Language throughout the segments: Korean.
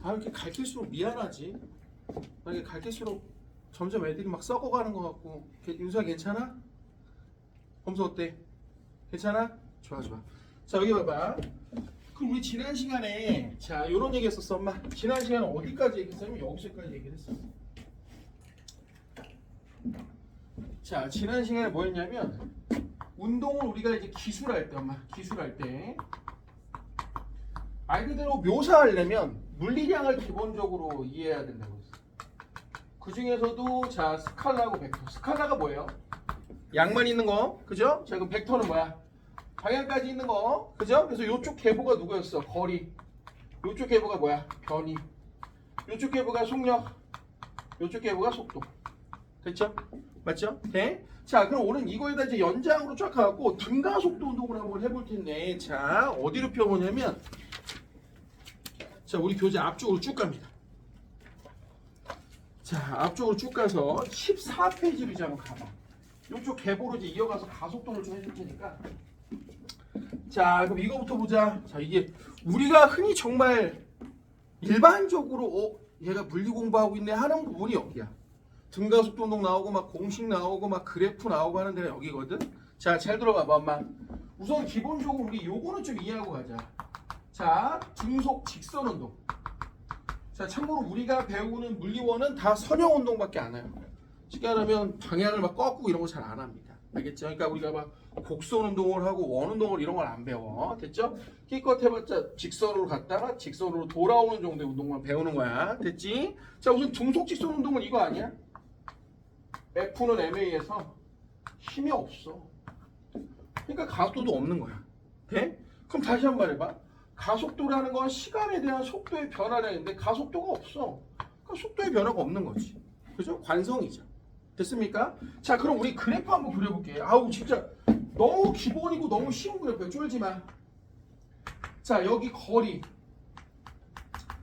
아 이렇게 가르칠수록 미안하지. 이렇게 가르칠수록 점점 애들이 막 썩어가는 것 같고. 윤수야 괜찮아? 검수 어때? 괜찮아? 좋아. 자 여기 봐봐. 그럼 우리 지난 시간에 자 요런 얘기 했었어 엄마. 지난 시간에 어디까지 얘기했었냐면 여기서까지 얘기를 했었어. 자 지난 시간에 뭐 했냐면 운동을 우리가 이제 기술할 때 엄마 기술할 때 말 그대로 묘사하려면 물리량을 기본적으로 이해해야 된다고 했어. 그 중에서도 자 스칼라하고 벡터. 스칼라가 뭐예요? 양만 있는 거, 그죠? 자 그럼 벡터는 뭐야? 방향까지 있는 거, 그죠? 그래서 요쪽 계보가 누구였어? 거리. 요쪽 계보가 뭐야? 변이. 요쪽 계보가 속력. 요쪽 계보가 속도. 됐죠? 맞죠? 네? 자 그럼 오늘 이거에다 이제 연장으로 쫙 가갖고 등가속도 운동을 한번 해볼 텐데 자 어디로 펴보냐면 자 우리 교재 앞쪽으로 쭉 갑니다. 자 앞쪽으로 쭉 가서 14페이지로 이제 한번 가봐. 이쪽 계보로 이제 이어가서 가속도를 좀 해줄 테니까 자 그럼 이거부터 보자. 자 이게 우리가 흔히 정말 일반적으로 얘가 물리 공부하고 있네 하는 부분이 여기야. 등가속도 운동 나오고 막 공식 나오고 막 그래프 나오고 하는 데가 여기거든. 자 잘 들어봐봐 엄마. 우선 기본적으로 우리 요거는 좀 이해하고 가자. 자 등속 직선 운동. 자 참고로 우리가 배우는 물리원은 다 선형 운동밖에 안 해요. 쉽게 말하면 방향을 막 꺾고 이런 거 잘 안 합니다. 알겠죠? 그러니까 우리가 막 곡선 운동을 하고 원 운동을 이런 걸 안 배워. 됐죠? 기껏 해봤자 직선으로 갔다가 직선으로 돌아오는 정도의 운동만 배우는 거야. 됐지? 자 우선 등속 직선 운동은 이거 아니야? F는 MA에서 힘이 없어. 그러니까 가속도도 없는 거야. 돼? 그럼 다시 한번 해봐. 가속도라는 건 시간에 대한 속도의 변화량인데 가속도가 없어. 그러니까 속도의 변화가 없는 거지. 그죠? 관성이죠. 됐습니까? 자 그럼 우리 그래프 한번 그려볼게. 아우 진짜 너무 기본이고 너무 쉬운 그래프야. 쫄지 마. 자 여기 거리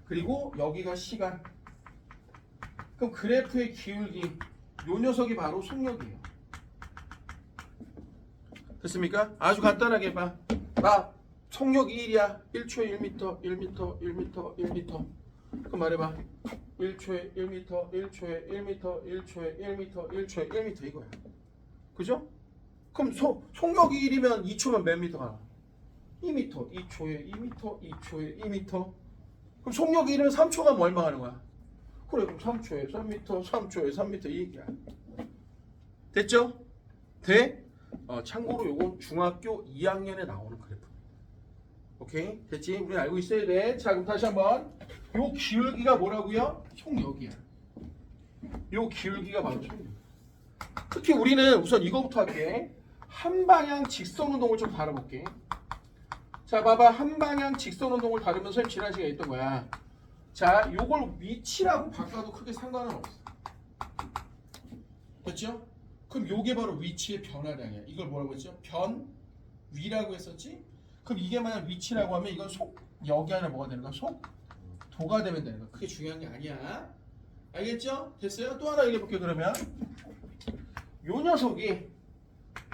그리고 여기가 시간. 그럼 그래프의 기울기 요 녀석이 바로 속력이에요. 됐습니까? 아주 간단하게 봐. 나 속력이 1이야. 1초에 1m, 1m, 1m, 1m. 그럼 말해봐. 1초에 1m, 1초에 1m, 1초에 1m, 1초에 1m 이거야. 그죠? 그럼 속력이 1이면 2초면 몇 미터가 나와? 2m, 2초에 2m, 2초에 2m. 그럼 속력이 1이면 3초 가면 얼마 가는 거야? 그래 그럼 3초에 3m, 3초에 3m 이 얘기야. 됐죠? 돼? 참고로 요건 중학교 2학년에 나오는 그래프. 오케이? 됐지? 우리 알고 있어야 돼. 자 그럼 다시 한번 요 기울기가 뭐라고요? 속력이야. 요 기울기가 바로 속력. 특히 우리는 우선 이거부터 할게. 한방향 직선 운동을 좀 다뤄볼게. 자 봐봐. 한방향 직선 운동을 다루면서 선생님 지난 시간에 했던 거야. 자 요걸 위치라고 바꿔도 크게 상관은 없어. 됐죠? 그럼 요게 바로 위치의 변화량이야. 이걸 뭐라고 했죠? 변위라고 했었지? 그럼 이게 만약 위치라고 하면 이건 여기 안에 뭐가 되는 거야? 속도가 되면 되는 거야. 그게 중요한 게 아니야. 알겠죠? 됐어요? 또 하나 얘기해볼게 그러면 요 녀석이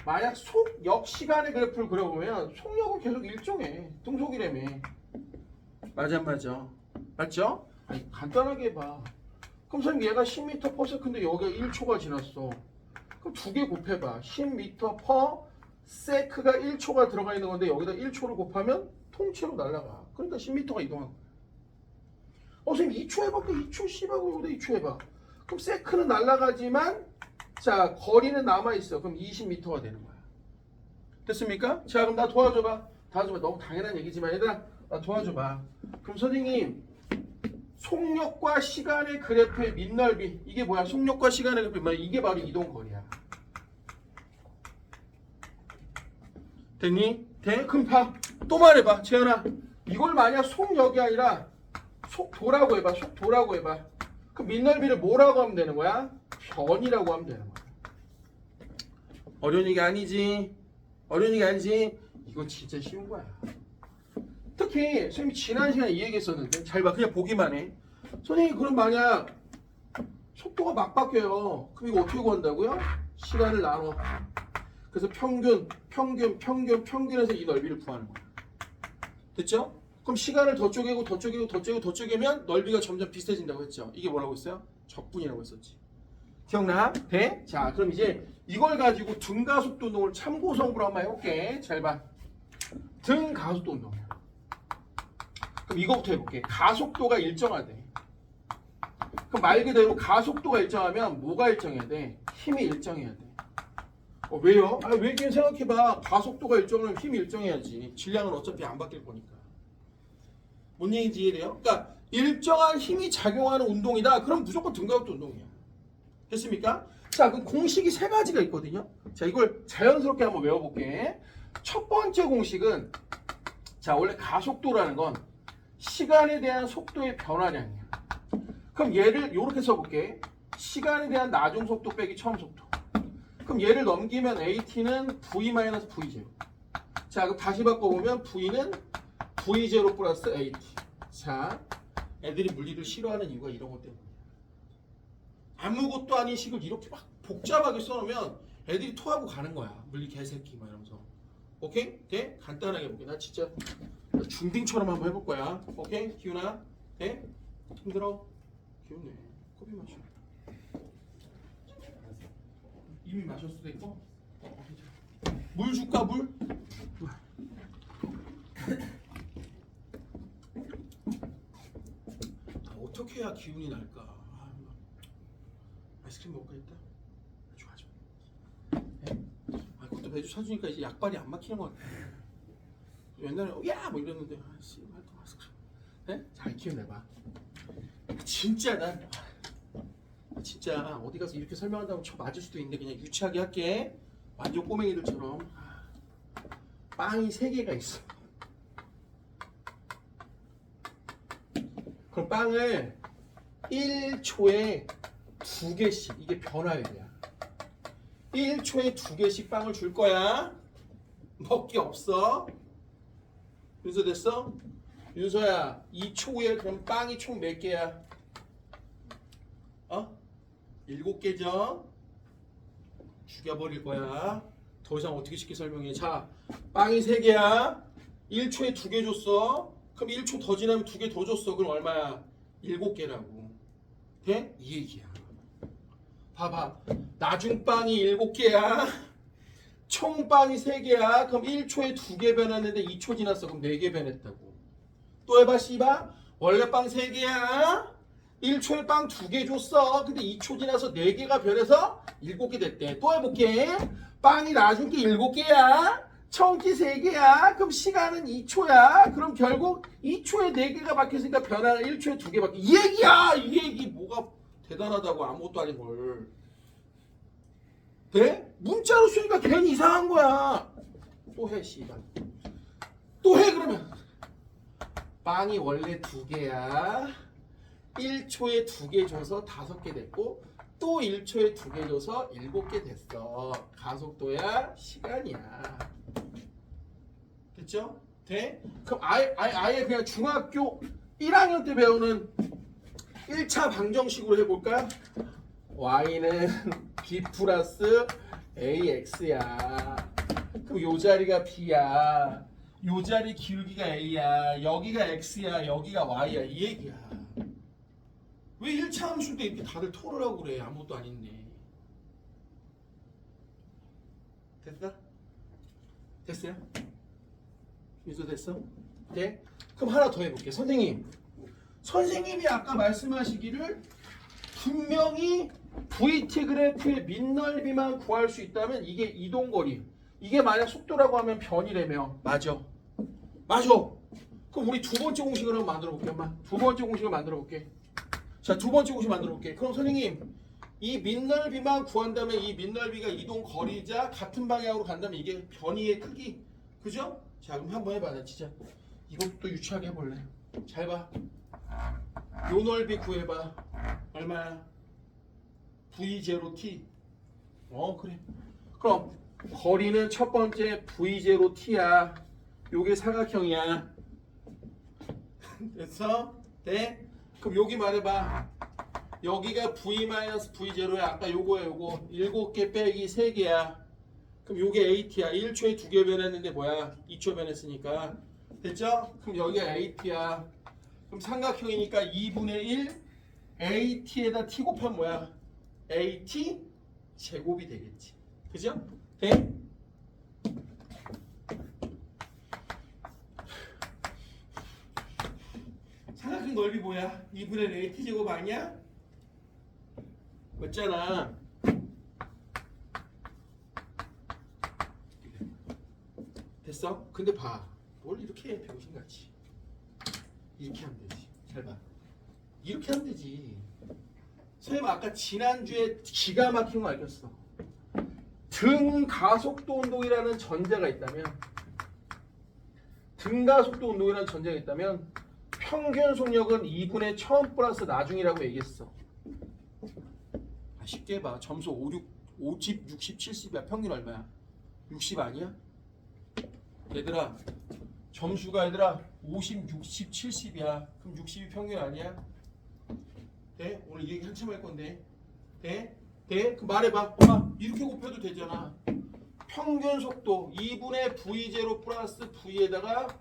만약 속력 시간의 그래프를 그려보면 속력은 계속 일정해. 등속이라며. 맞아 맞죠? 아니, 간단하게 해봐. 그럼 선생님 얘가 10m/s인데 여기가 1초가 지났어. 그럼 두 개 곱해봐. 10m/s가 1초가 들어가 있는 건데 여기다 1초를 곱하면 통째로 날아가. 그러니까 10m가 이동한 거야. 선생님 2초 해봐. 2초 씹하고 여기다 2초 해봐. 그럼 세크는 날아가지만 자 거리는 남아있어. 그럼 20m가 되는 거야. 됐습니까? 자 그럼 나 도와줘봐. 너무 당연한 얘기지만 얘들아 나 도와줘봐. 그럼 선생님 속력과 시간의 그래프의 밑넓이 이게 뭐야? 속력과 시간의 그래프 이게 바로 이동거리야. 됐니? 돼? 그럼 봐. 또 말해봐. 재현아 이걸 만약 속력이 아니라 속도라고 해봐. 속도라고 해봐. 그럼 밑넓이를 뭐라고 하면 되는 거야? 변이라고 하면 되는 거야. 어려운 얘기 아니지? 이거 진짜 쉬운 거야. 특히 선생님이 지난 시간에 이 얘기했었는데 잘 봐. 그냥 보기만 해. 선생님 그럼 만약 속도가 막 바뀌어요. 그럼 이거 어떻게 구한다고요? 시간을 나눠. 그래서 평균에서 이 넓이를 구하는 거야. 됐죠? 그럼 시간을 더 쪼개고 더 쪼개고 더 쪼개고 더 쪼개면 넓이가 점점 비슷해진다고 했죠. 이게 뭐라고 했어요? 적분이라고 했었지. 기억나? 돼? 자, 그럼 이제 이걸 가지고 등가속도 운동을 참고성분으로 한번 해볼게. 잘 봐. 등가속도 운동이야. 그럼 이거부터 해볼게. 가속도가 일정하대. 그럼 말 그대로 가속도가 일정하면 뭐가 일정해야 돼? 힘이 일정해야 돼. 왜요? 왜 이렇게 생각해봐. 가속도가 일정하면 힘이 일정해야지. 질량은 어차피 안 바뀔 거니까. 뭔 얘기인지 이해돼요? 그러니까 일정한 힘이 작용하는 운동이다. 그럼 무조건 등가속도 운동이야. 됐습니까? 자, 그럼 공식이 세 가지가 있거든요. 자, 이걸 자연스럽게 한번 외워볼게. 첫 번째 공식은 자, 원래 가속도라는 건 시간에 대한 속도의 변화량이야. 그럼 얘를 이렇게 써볼게. 시간에 대한 나중 속도 빼기 처음 속도. 그럼 얘를 넘기면 AT는 V-V0. 자, 그럼 다시 바꿔보면 V는 V0 플러스 AT. 자, 애들이 물리를 싫어하는 이유가 이런 것 때문이야. 아무것도 아닌 식을 이렇게 막 복잡하게 써놓으면 애들이 토하고 가는 거야. 물리 개새끼 막 이러면서. 오케이? 돼? 간단하게 해볼게. 나 진짜 중딩처럼 한번 해볼 거야. 오케이? 기훈아? 돼? 힘들어? 기훈네. 커피 마셔. 이미 마셨을 수도 있고. 물 줄까 물? 어떻게 해야 기운이 날까? 아이스크림 먹을까? 좋아. 그것도 매주 사주니까 이제 약발이 안 막히는 것 같아. 옛날에 야! 뭐 이랬는데 아씨 또 아이스크림. 네? 잘 기운 내봐. 진짜 난 진짜 어디 가서 이렇게 설명한다고 쳐 맞을 수도 있는데 그냥 유치하게 할게. 완전 꼬맹이들처럼. 빵이 3개가 있어. 그럼 빵을 1초에 2개씩, 이게 변화율이야. 1초에 2개씩 빵을 줄 거야. 먹기 없어. 윤서 됐어? 윤서야, 2초 후에 그럼 빵이 총 몇 개야? 7개죠? 죽여버릴 거야. 더 이상 어떻게 쉽게 설명해. 자, 빵이 3개야. 1초에 2개 줬어. 그럼 1초 더 지나면 2개 더 줬어. 그럼 얼마야? 7개라고. 돼? 이 얘기야. 봐봐. 나중빵이 7개야. 총빵이 3개야. 그럼 1초에 2개 변했는데 2초 지났어. 그럼 4개 변했다고. 또 해봐, 씨바. 원래 빵 3개야. 1초에 빵 2개 줬어. 근데 2초 지나서 4개가 변해서 7개 됐대. 또 해볼게. 빵이 나중 게 7개야. 청기 3개야. 그럼 시간은 2초야. 그럼 결국 2초에 4개가 박혔으니까 변화는 1초에 2개 바뀌어. 이 얘기야! 이 얘기 뭐가 대단하다고. 아무것도 아닌 걸. 돼? 문자로 쓰니까 괜히 이상한 거야. 또 해, 씨발. 또 해, 그러면. 빵이 원래 2개야. 1초에 2개 줘서 5개 됐고, 또 1초에 2개 줘서 7개 됐어. 가속도야, 시간이야. 됐죠? 돼? 그럼 아예 그냥 중학교 1학년 때 배우는 1차 방정식으로 해볼까? y는 b 플러스 ax야. 그럼 요 자리가 b야. 요 자리 기울기가 a야. 여기가 x야. 여기가 y야. 이 얘기야. 왜 1차 함수인데 이렇게 다들 토를 하고 그래. 아무것도 아닌데. 됐어? 됐어요? 윤서 됐어? 네? 그럼 하나 더 해볼게. 선생님이 아까 말씀하시기를 분명히 VT 그래프의 밑넓이만 구할 수 있다면 이게 이동거리, 이게 만약 속도라고 하면 변이라며. 맞아. 그럼 우리 두 번째 공식을 한번 만들어 볼게. 엄마 두 번째 공식을 만들어 볼게. 자, 두 번째 공식 만들어 볼게. 그럼 선생님, 이 밑넓이만 구한다면 이 밑넓이가 이동 거리자 같은 방향으로 간다면 이게 변이의 크기, 그죠? 자, 그럼 한번 해봐. 나 진짜 이것도 유치하게 해볼래. 잘 봐. 요 넓이 구해봐. 얼마야? V0t. 그래. 그럼 거리는 첫 번째 V0t야. 요게 사각형이야. 됐어? 네? 그럼 여기 말해봐. 여기가 V-V0야. 아까 요거야. 요거 7개 빼기 3개야. 그럼 요게 AT야. 1초에 2개 변했는데 뭐야? 2초 변했으니까. 됐죠? 그럼 여기가 AT야. 그럼 삼각형이니까 2분의 1 AT에다 T 곱하면 뭐야? AT 제곱이 되겠지. 그죠? 돼? 삼각형 넓이 뭐야? 2분의 1 AT 제곱 아니야? 맞잖아. 됐어? 근데 봐. 뭘 이렇게 해, 병신같이. 이렇게 하면 되지. 잘 봐. 이렇게 하면 되지. 선생님 아까 지난주에 기가 막힌 거 알겠어. 등 가속도 운동이라는 전제가 있다면 평균 속력은 2분의 처음 플러스 나중이라고 얘기했어. 쉽게 봐. 점수 50, 60, 70이야. 평균 얼마야? 60 아니야? 얘들아 점수가 50, 60, 70이야. 그럼 60이 평균 아니야? 돼? 오늘 얘기 한참 할 건데. 돼? 그럼 말해봐. 엄마 이렇게 곱해도 되잖아. 평균 속도 2분의 V0 플러스 V에다가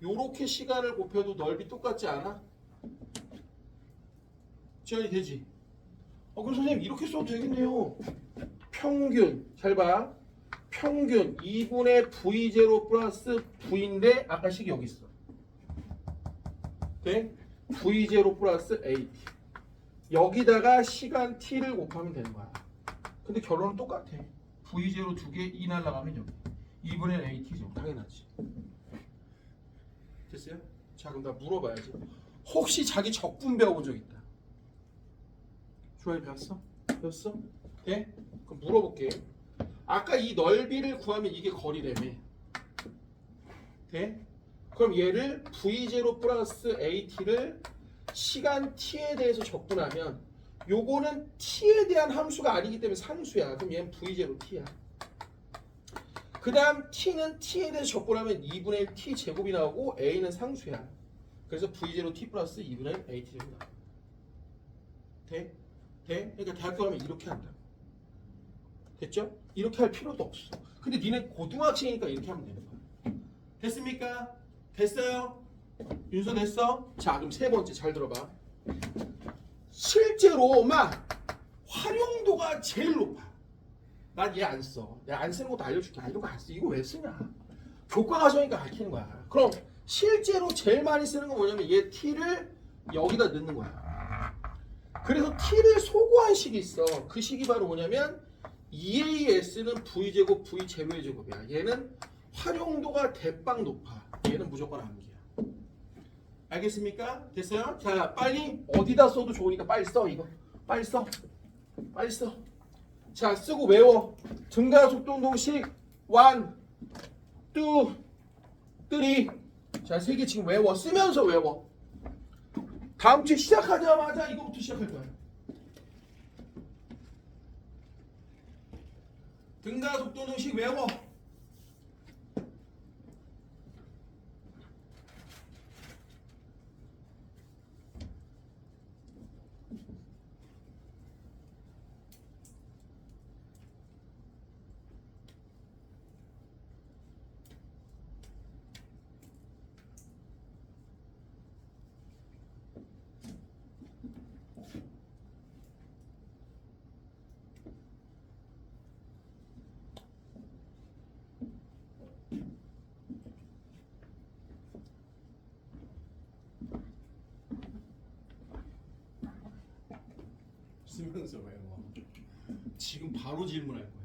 요렇게 시간을 곱해도 넓이 똑같지 않아? 지연이 되지? 그럼 선생님 이렇게 써도 되겠네요. 평균 잘 봐. 평균 2분의 V0 플러스 V인데 아까 식이 여기 있어. 돼? V0 플러스 AT. 여기다가 시간 T를 곱하면 되는 거야. 근데 결론은 똑같아. V0 두 개 2 날라가면 여기 2분의 AT죠. 당연하지. 됐어요? 자 그럼 나 물어봐야지. 혹시 자기 적분 배워본 적 있다? 주환이 배웠어? 배웠어? 돼? 그럼 물어볼게. 아까 이 넓이를 구하면 이게 거리라며. 돼? 그럼 얘를 V0 플러스 AT를 시간 T에 대해서 적분하면 요거는 T에 대한 함수가 아니기 때문에 상수야. 그럼 얘는 V0 T야. 그 다음 T는 T에 대해서 적분하면 2분의 1 T 제곱이 나오고 A는 상수야. 그래서 V0 T 플러스 2분의 1 AT 제곱이 나와. 돼? 돼? 그러니까 대학교 가면 이렇게 한다. 됐죠? 이렇게 할 필요도 없어. 근데 니네 고등학생이니까 이렇게 하면 되는 거야. 됐습니까? 됐어요? 윤서 됐어? 자 그럼 세 번째 잘 들어봐. 실제로 막 활용도가 제일 높아. 난 얘 안 써. 내가 안 쓰는 것도 알려줄게. 이런 거 안 써. 이거 왜 쓰냐? 교과 과정이니까 가르치는 거야. 그럼 실제로 제일 많이 쓰는 건 뭐냐면 얘 T를 여기다 넣는 거야. 그래서 T를 소거한 식이 있어. 그 식이 바로 뭐냐면 EAS는 V제곱 V 제로의 제곱이야. 얘는 활용도가 대빵 높아. 얘는 무조건 암기야. 알겠습니까? 됐어요? 자 빨리 어디다 써도 좋으니까 빨리 써 이거. 빨리 써. 빨리 써. 자 쓰고 외워. 등가속도 운동식 1, 2, 3. 자 세 개 지금 외워. 쓰면서 외워. 다음 주에 시작하자마자 이거부터 시작할 거야. 등가속도 운동식 외워. 쓰면서 외워. 지금 바로 질문할 거야.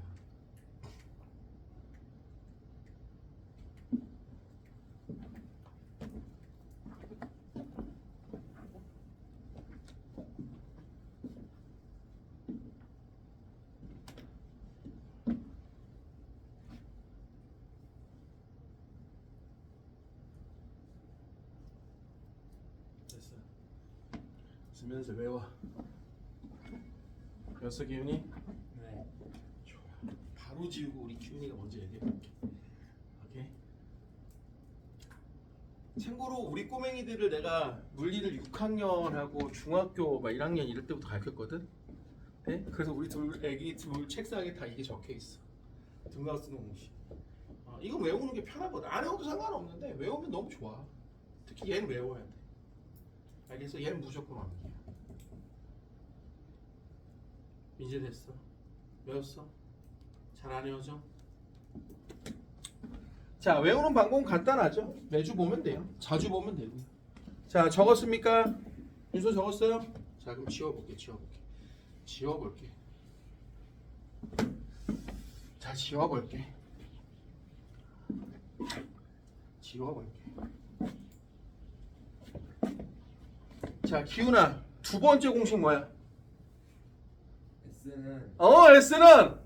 됐어. 쓰면서 외워. 됐어 기훈이? 네. 좋아. 바로 지우고 우리 기훈이가 먼저 얘기해볼게. 오케이. 참고로 우리 꼬맹이들을 내가 물리를 6학년하고 중학교 막 1학년 이럴 때부터 가르쳤거든. 네? 그래서 우리 애기 둘 책상에 다 이게 적혀 있어. 등가속도 공식. 이거 외우는 게 편하거든. 안 외워도 상관없는데 외우면 너무 좋아. 특히 얘는 외워야 돼. 알겠어? 얘는 무조건 암기야. 이제 됐어. 외웠어? 잘 안 외워져? 자, 외우는 방법은 간단하죠. 매주 보면 돼요. 자주 보면 되고. 자, 적었습니까? 윤서 적었어요? 자, 그럼 지워볼게. 자, 지워볼게. 자, 기훈아, 두 번째 공식 뭐야? S는 S는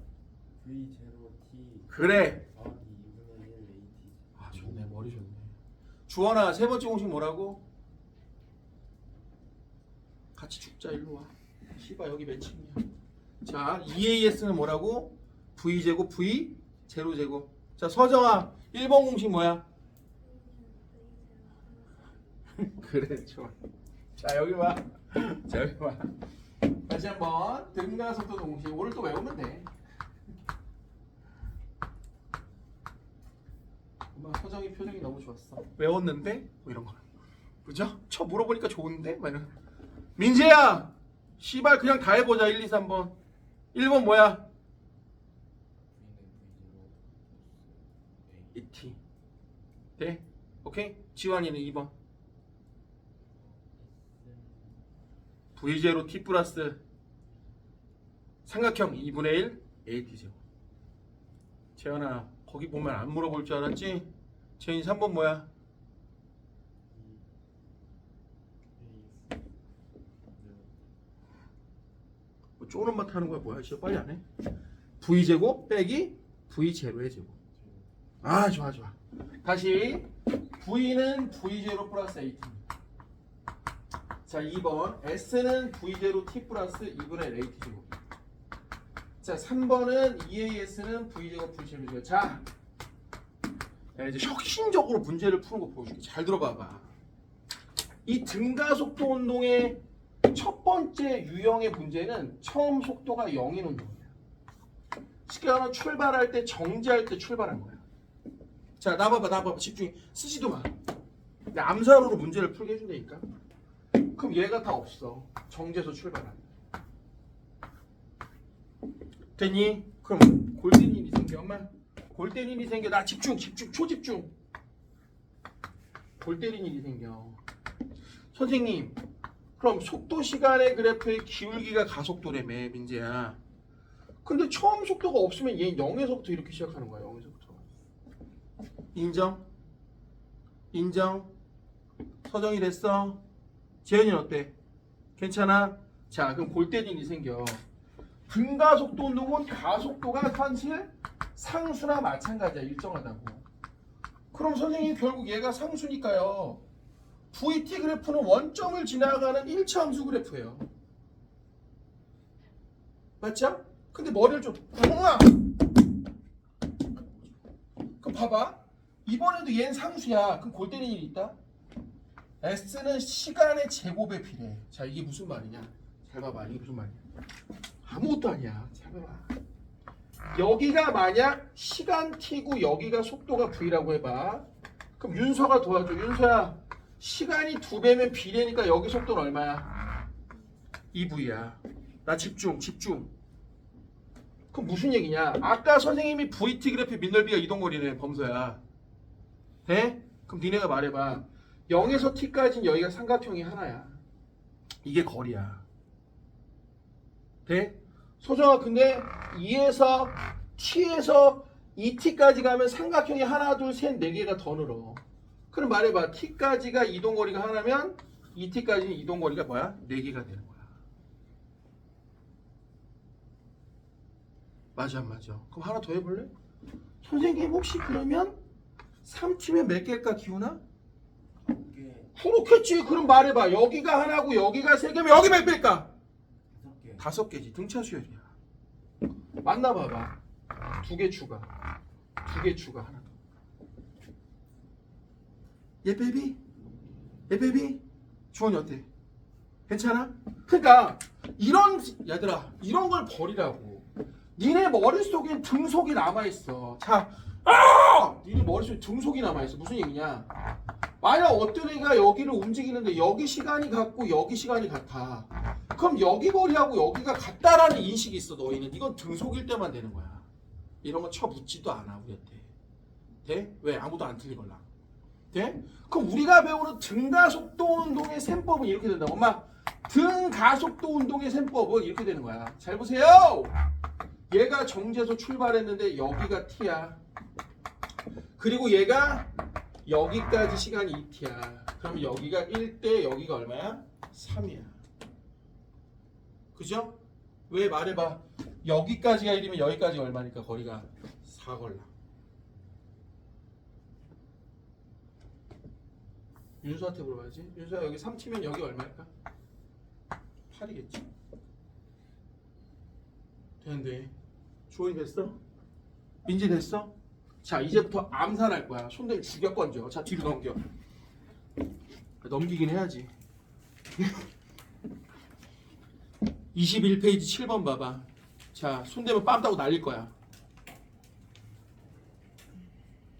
V 제로 T 그래. 더하기 2분의 1 AT. 아, 좋네. 머리 좋네. 주원아, 세 번째 공식 뭐라고? 같이 죽자. 일로 와. 시바 여기 몇 층이야? 자, EAS는 뭐라고? V제곱 V 제로제곱. 자, 서정아, 1번 공식 뭐야? 그래, 좋아. 자, 여기 봐. 자, 여기 봐. 다시 한번 등가속도 공식. 오늘 또 외우면 돼. 엄마 서정이 표정이 너무 좋았어. 외웠는데? 뭐 이런 거. 그죠? 쳐 물어보니까 좋은데? 막 이런. 민재야! 씨발 그냥 다 해보자. 1, 2, 3번. 1번 뭐야? ET. 네? 오케이? 지환이는 2번. V0 T 플러스 삼각형 2분의 1 AT제곱. 재현아 거기 보면 안 물어볼 줄 알았지? 재현이 3번 뭐야? 뭐 쪼는 맛 하는 거야 뭐야? 진짜 빨리 안 해? V제곱 빼기 V0의 제곱. 아 좋아. 다시 V는 V0 플러스 AT. 자 2번 S는 V0 T 플러스 2분의 L AT 제곱. 자 3번은 EAS는 V제곱 V0제곱. 자 이제 혁신적으로 문제를 푸는 거 보여줄게. 잘 들어봐봐. 이 등가속도 운동의 첫 번째 유형의 문제는 처음 속도가 0인 운동이야. 쉽게 말하면 출발할 때 정지할 때 출발한 거야. 자 나봐봐 집중해. 쓰지도 마. 암산으로 문제를 풀게 해준다니까. 그럼 얘가 다 없어. 정지해서 출발한다. 됐니? 그럼 골든 일이 생겨. 엄마 골든 일이 생겨. 나 집중 초집중. 골든 일이 생겨. 선생님 그럼 속도 시간의 그래프의 기울기가 가속도래매 민재야. 근데 처음 속도가 없으면 얘 0에서부터 이렇게 시작하는 거야. 0에서부터. 인정. 서정이 됐어. 재현이는 어때? 괜찮아? 자 그럼 골대진이 생겨. 등가속도 운동은 가속도가 사실 상수나 마찬가지야. 일정하다고. 그럼 선생님 결국 얘가 상수니까요. VT 그래프는 원점을 지나가는 1차 함수 그래프예요. 맞죠? 근데 머리를 좀 엉아. 그럼 봐봐. 이번에도 얘는 상수야. 그럼 골 때리는 일이 있다. S는 시간의 제곱에 비례해. 자 이게 무슨 말이냐? 잘 봐봐. 이게 무슨 말이야? 아무것도 아니야. 잘 봐봐. 여기가 만약 시간 t고 여기가 속도가 v라고 해봐. 그럼 윤서가 도와줘. 윤서야 시간이 2배면 비례니까 여기 속도는 얼마야? 2v야. 나 집중. 그럼 무슨 얘기냐? 아까 선생님이 VT 그래프 민넓이가 이동거리네. 범서야. 돼? 그럼 니네가 말해봐. 0에서 t까지는 여기가 삼각형이 하나야. 이게 거리야. 돼? 소정아 근데 2에서 t에서 2t까지 가면 삼각형이 하나 둘 셋 4개가 더 늘어. 그럼 말해봐. t까지가 이동거리가 하나면 2t까지는 이동거리가 뭐야? 4개가 되는 거야. 맞아. 그럼 하나 더 해볼래? 선생님 혹시 그러면 3t면 몇 개일까 기훈아? 그렇겠지. 그럼 말해봐. 여기가 하나고 여기가 3개면 여기 몇 개일까? 5개지. 등차 수열이야. 만나봐봐. 2개 추가 하나 더. 얘 베이비 주원이 어때? 괜찮아? 그러니까 얘들아 이런 걸 버리라고. 니네 머릿속엔 등속이 남아있어. 자 니네 머릿속에 등속이 남아있어. 무슨 얘기냐? 만약 어떤 애가 여기를 움직이는데 여기 시간이 같고 여기 시간이 같아. 그럼 여기 거리하고 여기가 같다라는 인식이 있어. 너희는 이건 등속일 때만 되는 거야. 이런 거 쳐묻지도 않아 우리한테. 돼? 왜? 아무도 안 틀리걸라. 돼? 그럼 우리가 배우는 등가속도 운동의 셈법은 이렇게 된다. 엄마, 등가속도 운동의 셈법은 이렇게 되는 거야. 잘 보세요. 얘가 정지에서 출발했는데 여기가 t야. 그리고 얘가 여기까지 시간이 2t야. 그러면 여기가 1대 여기가 얼마야? 3이야. 그죠? 왜? 말해봐. 여기까지가 1이면 여기까지가 얼마니까 거리가 4 걸라. 윤수한테 물어봐야지. 윤수야 여기 3 치면 여기 얼마일까? 8이겠지. 되는데 주원이 됐어? 민지 됐어? 자 이제부터 암산할 거야. 손들 죽여 건져. 자 뒤로 넘겨. 넘기긴 해야지. 21페이지 7번 봐봐. 자 손대면 빰 따고 날릴 거야.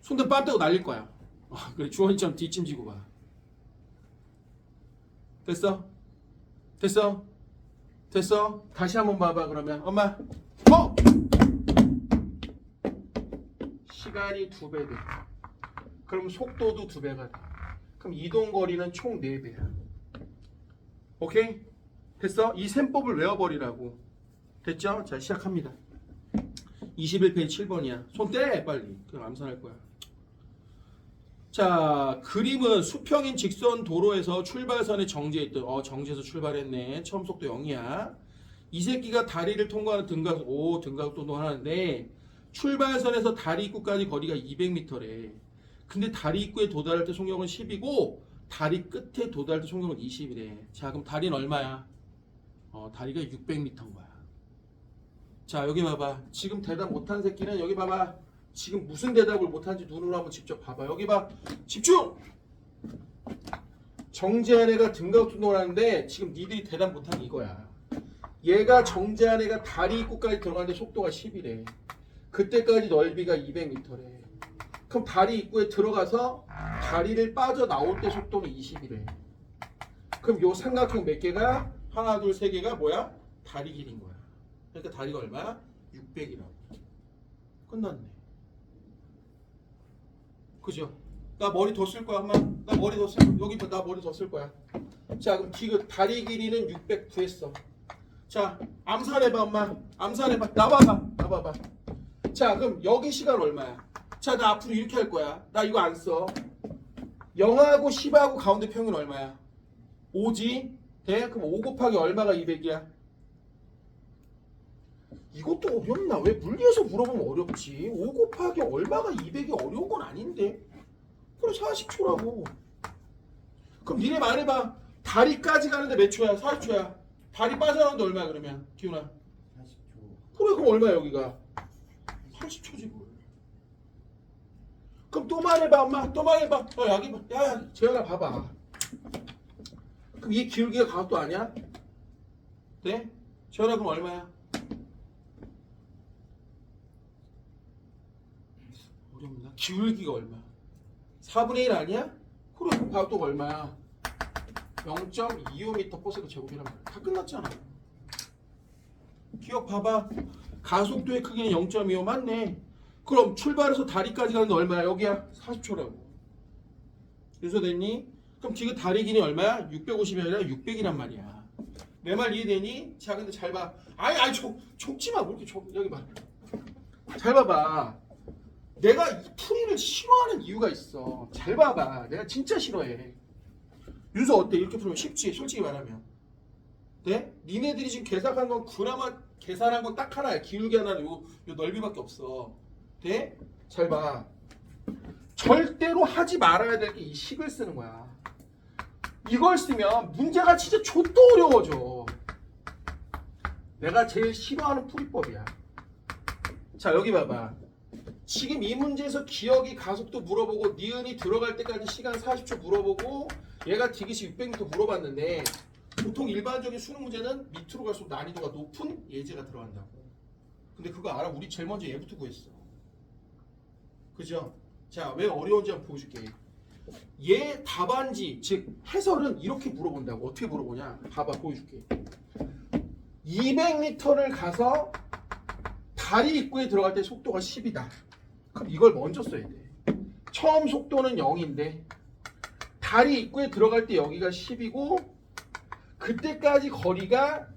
손대면 빰 따고 날릴 거야. 그래 주원이처럼 뒷짐지고 봐. 됐어? 됐어? 됐어? 다시 한번 봐봐. 그러면 엄마 시간이 2배 돼. 그럼 속도도 2배가 돼. 그럼 이동거리는 총 4배야. 오케이? 됐어? 이 셈법을 외워버리라고. 됐죠? 자 시작합니다. 21페이지 7번이야. 손 떼 빨리. 그럼 암산할 거야. 자 그림은 수평인 직선 도로에서 출발선에 정지해있던 정지해서 출발했네. 처음 속도 0이야. 이 새끼가 다리를 통과하는 등가속도 운동하는데 출발선에서 다리 입구까지 거리가 200m래. 근데 다리 입구에 도달할 때 속력은 10이고 다리 끝에 도달할 때 속력은 20이래. 자 그럼 다리는 얼마야? 다리가 600m인 거야. 자 여기 봐봐. 지금 대답 못한 새끼는 여기 봐봐. 지금 무슨 대답을 못한지 눈으로 한번 직접 봐봐. 여기 봐. 집중! 정지한 애가 등가속도 운동을 하는데 지금 니들이 대답 못한 게 이거야. 얘가 정지한 애가 다리 입구까지 들어가는데 속도가 10이래. 그때까지 넓이가 200m래. 그럼 다리 입구에 들어가서 다리를 빠져나올 때 속도는 20이래. 그럼 요 삼각형 몇 개가? 하나, 둘, 세 개가 뭐야? 다리 길인 거야. 그러니까 다리가 얼마야? 600이라고. 끝났네. 그죠? 나 머리 더 쓸 거야, 엄마. 나 머리 더 쓸 거야. 여기 봐, 나 머리 더 쓸 거야. 자, 그럼 다리 길이는 600 구했어. 자, 암산해봐, 엄마. 암산해봐. 나봐봐. 자, 그럼 여기 시간 얼마야? 자, 나 앞으로 이렇게 할 거야. 나 이거 안 써. 0하고 10하고 가운데 평균 얼마야? 5지? 돼? 그럼 5 곱하기 얼마가 200이야? 이것도 어렵나? 왜 물리에서 물어보면 어렵지? 5 곱하기 얼마가 200이 어려운 건 아닌데. 그럼 40초라고. 그럼 니네 말해봐. 다리까지 가는데 몇 초야? 40초야. 다리 빠져나오는데 얼마야 그러면? 기훈아. 40초. 그래 그럼 얼마야 여기가? 80초지 뭘. 그럼 또 말해봐 엄마. 또 말해봐. 여기 봐. 야 재현아 봐봐. 그럼 이 기울기가 가속도 아니야? 네? 재현아 그럼 얼마야? 어렵나? 기울기가 얼마야? 4분의 1 아니야? 그래 그럼 가속도가 얼마야? 0.25m/s 제곱이란 말이야. 다 끝났잖아. 기억 봐봐. 가속도의 크기는 0.25 맞네. 그럼 출발해서 다리까지 가는데 얼마야? 여기야 40초라고. 유서됐니? 그럼 지금 다리 길이 얼마야? 650이 아니라 600이란 말이야. 내 말 이해되니? 자 근데 잘 봐. 아니 족지마. 뭐 이렇게 여기 봐. 잘 봐봐. 내가 이 풀이를 싫어하는 이유가 있어. 잘 봐봐. 내가 진짜 싫어해. 윤서 어때? 이렇게 풀면 쉽지? 솔직히 말하면. 네? 니네들이 지금 계산한 건 그나마 계산한 건 딱 하나야. 기울기 하나는 요 넓이밖에 없어. 돼? 잘 봐. 절대로 하지 말아야 될 게 이 식을 쓰는 거야. 이걸 쓰면 문제가 진짜 좆도 어려워져. 내가 제일 싫어하는 풀이법이야. 자 여기 봐봐. 지금 이 문제에서 기억이 가속도 물어보고 니은이 들어갈 때까지 시간 40초 물어보고 얘가 디귿이 600m 물어봤는데 보통 일반적인 수능 문제는 밑으로 갈수록 난이도가 높은 예제가 들어간다고. 근데 그거 알아? 우리 제일 먼저 얘부터 구했어. 그죠? 자, 왜 어려운지 한번 보여줄게. 얘 답안지, 즉 해설은 이렇게 물어본다고. 어떻게 물어보냐? 봐봐, 보여줄게. 200m를 가서 다리 입구에 들어갈 때 속도가 10이다. 그럼 이걸 먼저 써야 돼. 처음 속도는 0인데 다리 입구에 들어갈 때 여기가 10이고 그때까지 거리가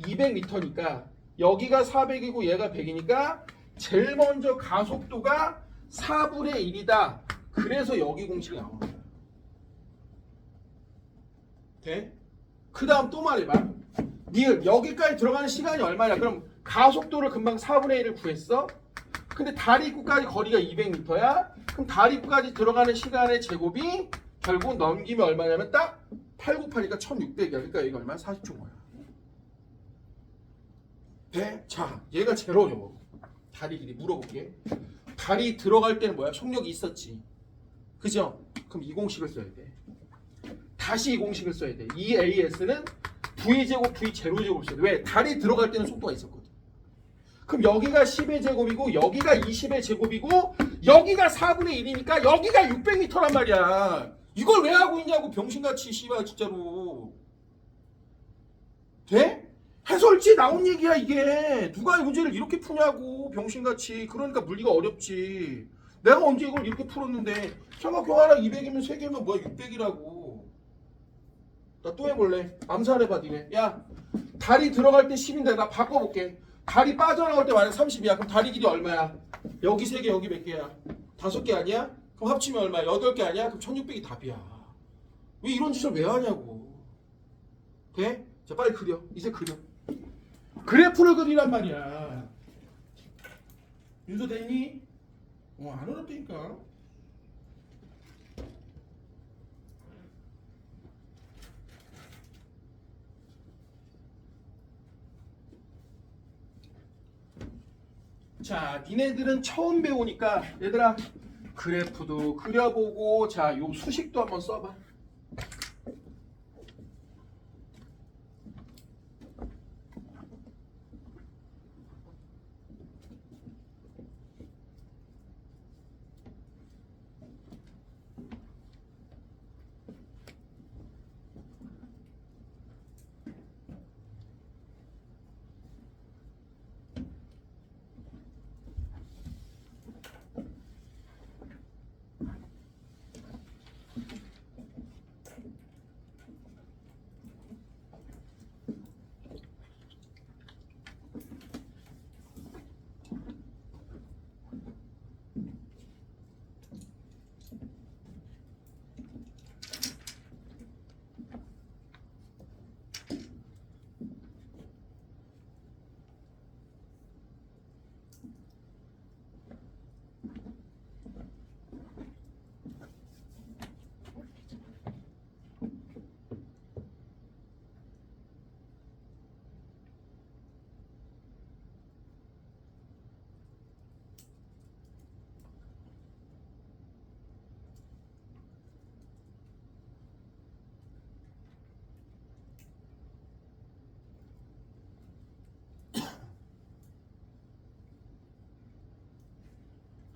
200m니까 여기가 400이고 얘가 100이니까 제일 먼저 가속도가 4분의 1이다. 그래서 여기 공식이 나오는 거야. 돼? 그 다음 또 말해봐. 니은 여기까지 들어가는 시간이 얼마냐? 그럼 가속도를 금방 4분의 1을 구했어. 근데 다리 입구까지 거리가 200m야. 그럼 다리 입구까지 들어가는 시간의 제곱이 결국 넘기면 얼마냐면 딱 8 곱하니까 1600이야. 그러니까 여기가 얼마야? 40초 거야. 돼? 자, 얘가 제일 어려워. 다리 길이 물어볼게. 다리 들어갈 때는 뭐야? 속력이 있었지. 그죠? 그럼 이 공식을 써야 돼. 다시 이 공식을 써야 돼. 이 AS는 V제곱 V 제로제곱 써야 돼. 왜? 다리 들어갈 때는 속도가 있었거든. 그럼 여기가 10의 제곱이고 여기가 20의 제곱이고 여기가 4분의 1이니까 여기가 600m란 말이야. 이걸 왜 하고 있냐고 병신같이 씨발 진짜로. 돼? 해설지 나온 얘기야 이게. 누가 이 문제를 이렇게 푸냐고 병신같이. 그러니까 물리가 어렵지. 내가 언제 이걸 이렇게 풀었는데 삼각형 하나 200이면 3개면 뭐야 600이라고. 나 또 해볼래. 암살해봐 니네. 야 다리 들어갈 때 10인데 나 바꿔볼게. 다리 빠져나올 때 만약 30이야. 그럼 다리 길이 얼마야? 여기 3개 여기 몇 개야? 5개 아니야? 그럼 합치면 얼마야? 8개 아니야? 그럼 1600이 답이야. 왜 이런 짓을 왜 하냐고. 돼? 자 빨리 그려. 이제 그려. 그래프를 그리란 말이야. 윤서 됐니? 안 어렵다니까. 자, 니네들은 처음 배우니까 얘들아 그래프도 그려보고 자, 요 수식도 한번 써봐.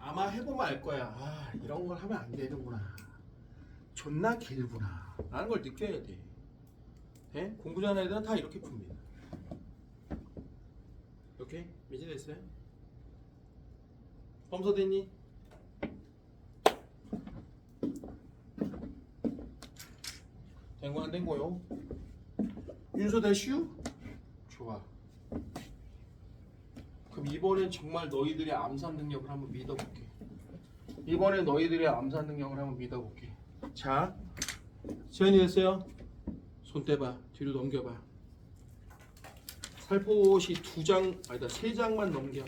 아마 해보면 알 거야. 아, 이런 걸 하면 안 되는구나. 존나 길구나. 라는 걸 느껴야 돼. 네? 공부 잘하는 애들은 다 이렇게 풉니다. 오케이? 이제 됐어요? 범서 됐니? 된거 안 된거요? 윤서 됐슈? 좋아. 그럼 이번엔 정말 너희들의 암산 능력을 한번 믿어볼게. 이번엔 너희들의 암산 능력을 한번 믿어볼게. 자, 시간이 됐어요. 손 떼봐. 뒤로 넘겨봐. 살포시 3장만 넘겨.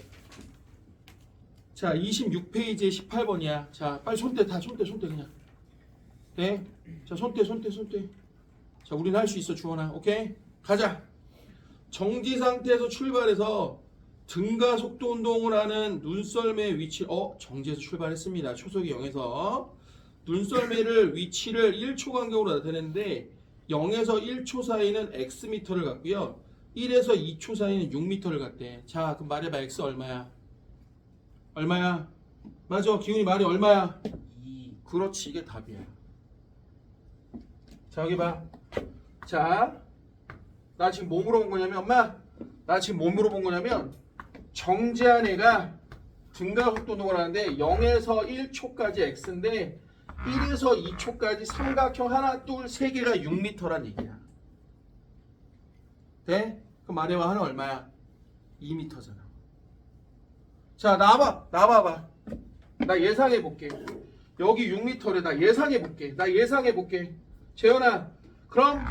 자, 26페이지에 18번이야. 자, 빨리 손 떼. 다 손 떼 그냥. 네? 자, 손 떼. 자, 우리는 할 수 있어, 주원아. 오케이? 가자. 정지 상태에서 출발해서 등가 속도 운동을 하는 눈썰매의 위치 정지에서 출발했습니다. 초속이 0에서 눈썰매를 위치를 1초 간격으로 나타내는데 0에서 1초 사이는 x미터를 갖고요. 1에서 2초 사이는 6미터를 갖대. 자, 그럼 말해봐. x 얼마야? 얼마야? 맞아. 기훈이 말이 얼마야? 2. 그렇지. 이게 답이야. 자 여기 봐. 자, 나 지금 뭐 물어본 거냐면 엄마, 나 지금 뭐 물어본 거냐면 정지한 애가 등가속도 운동을 하는데 0에서 1초까지 x인데 1에서 2초까지 삼각형 하나, 둘, 세 개가 6m란 얘기야. 돼? 그럼 말해봐. 하나 얼마야? 2m잖아. 자, 나와봐. 나 예상해 볼게. 여기 6m래. 나 예상해 볼게. 재현아, 그럼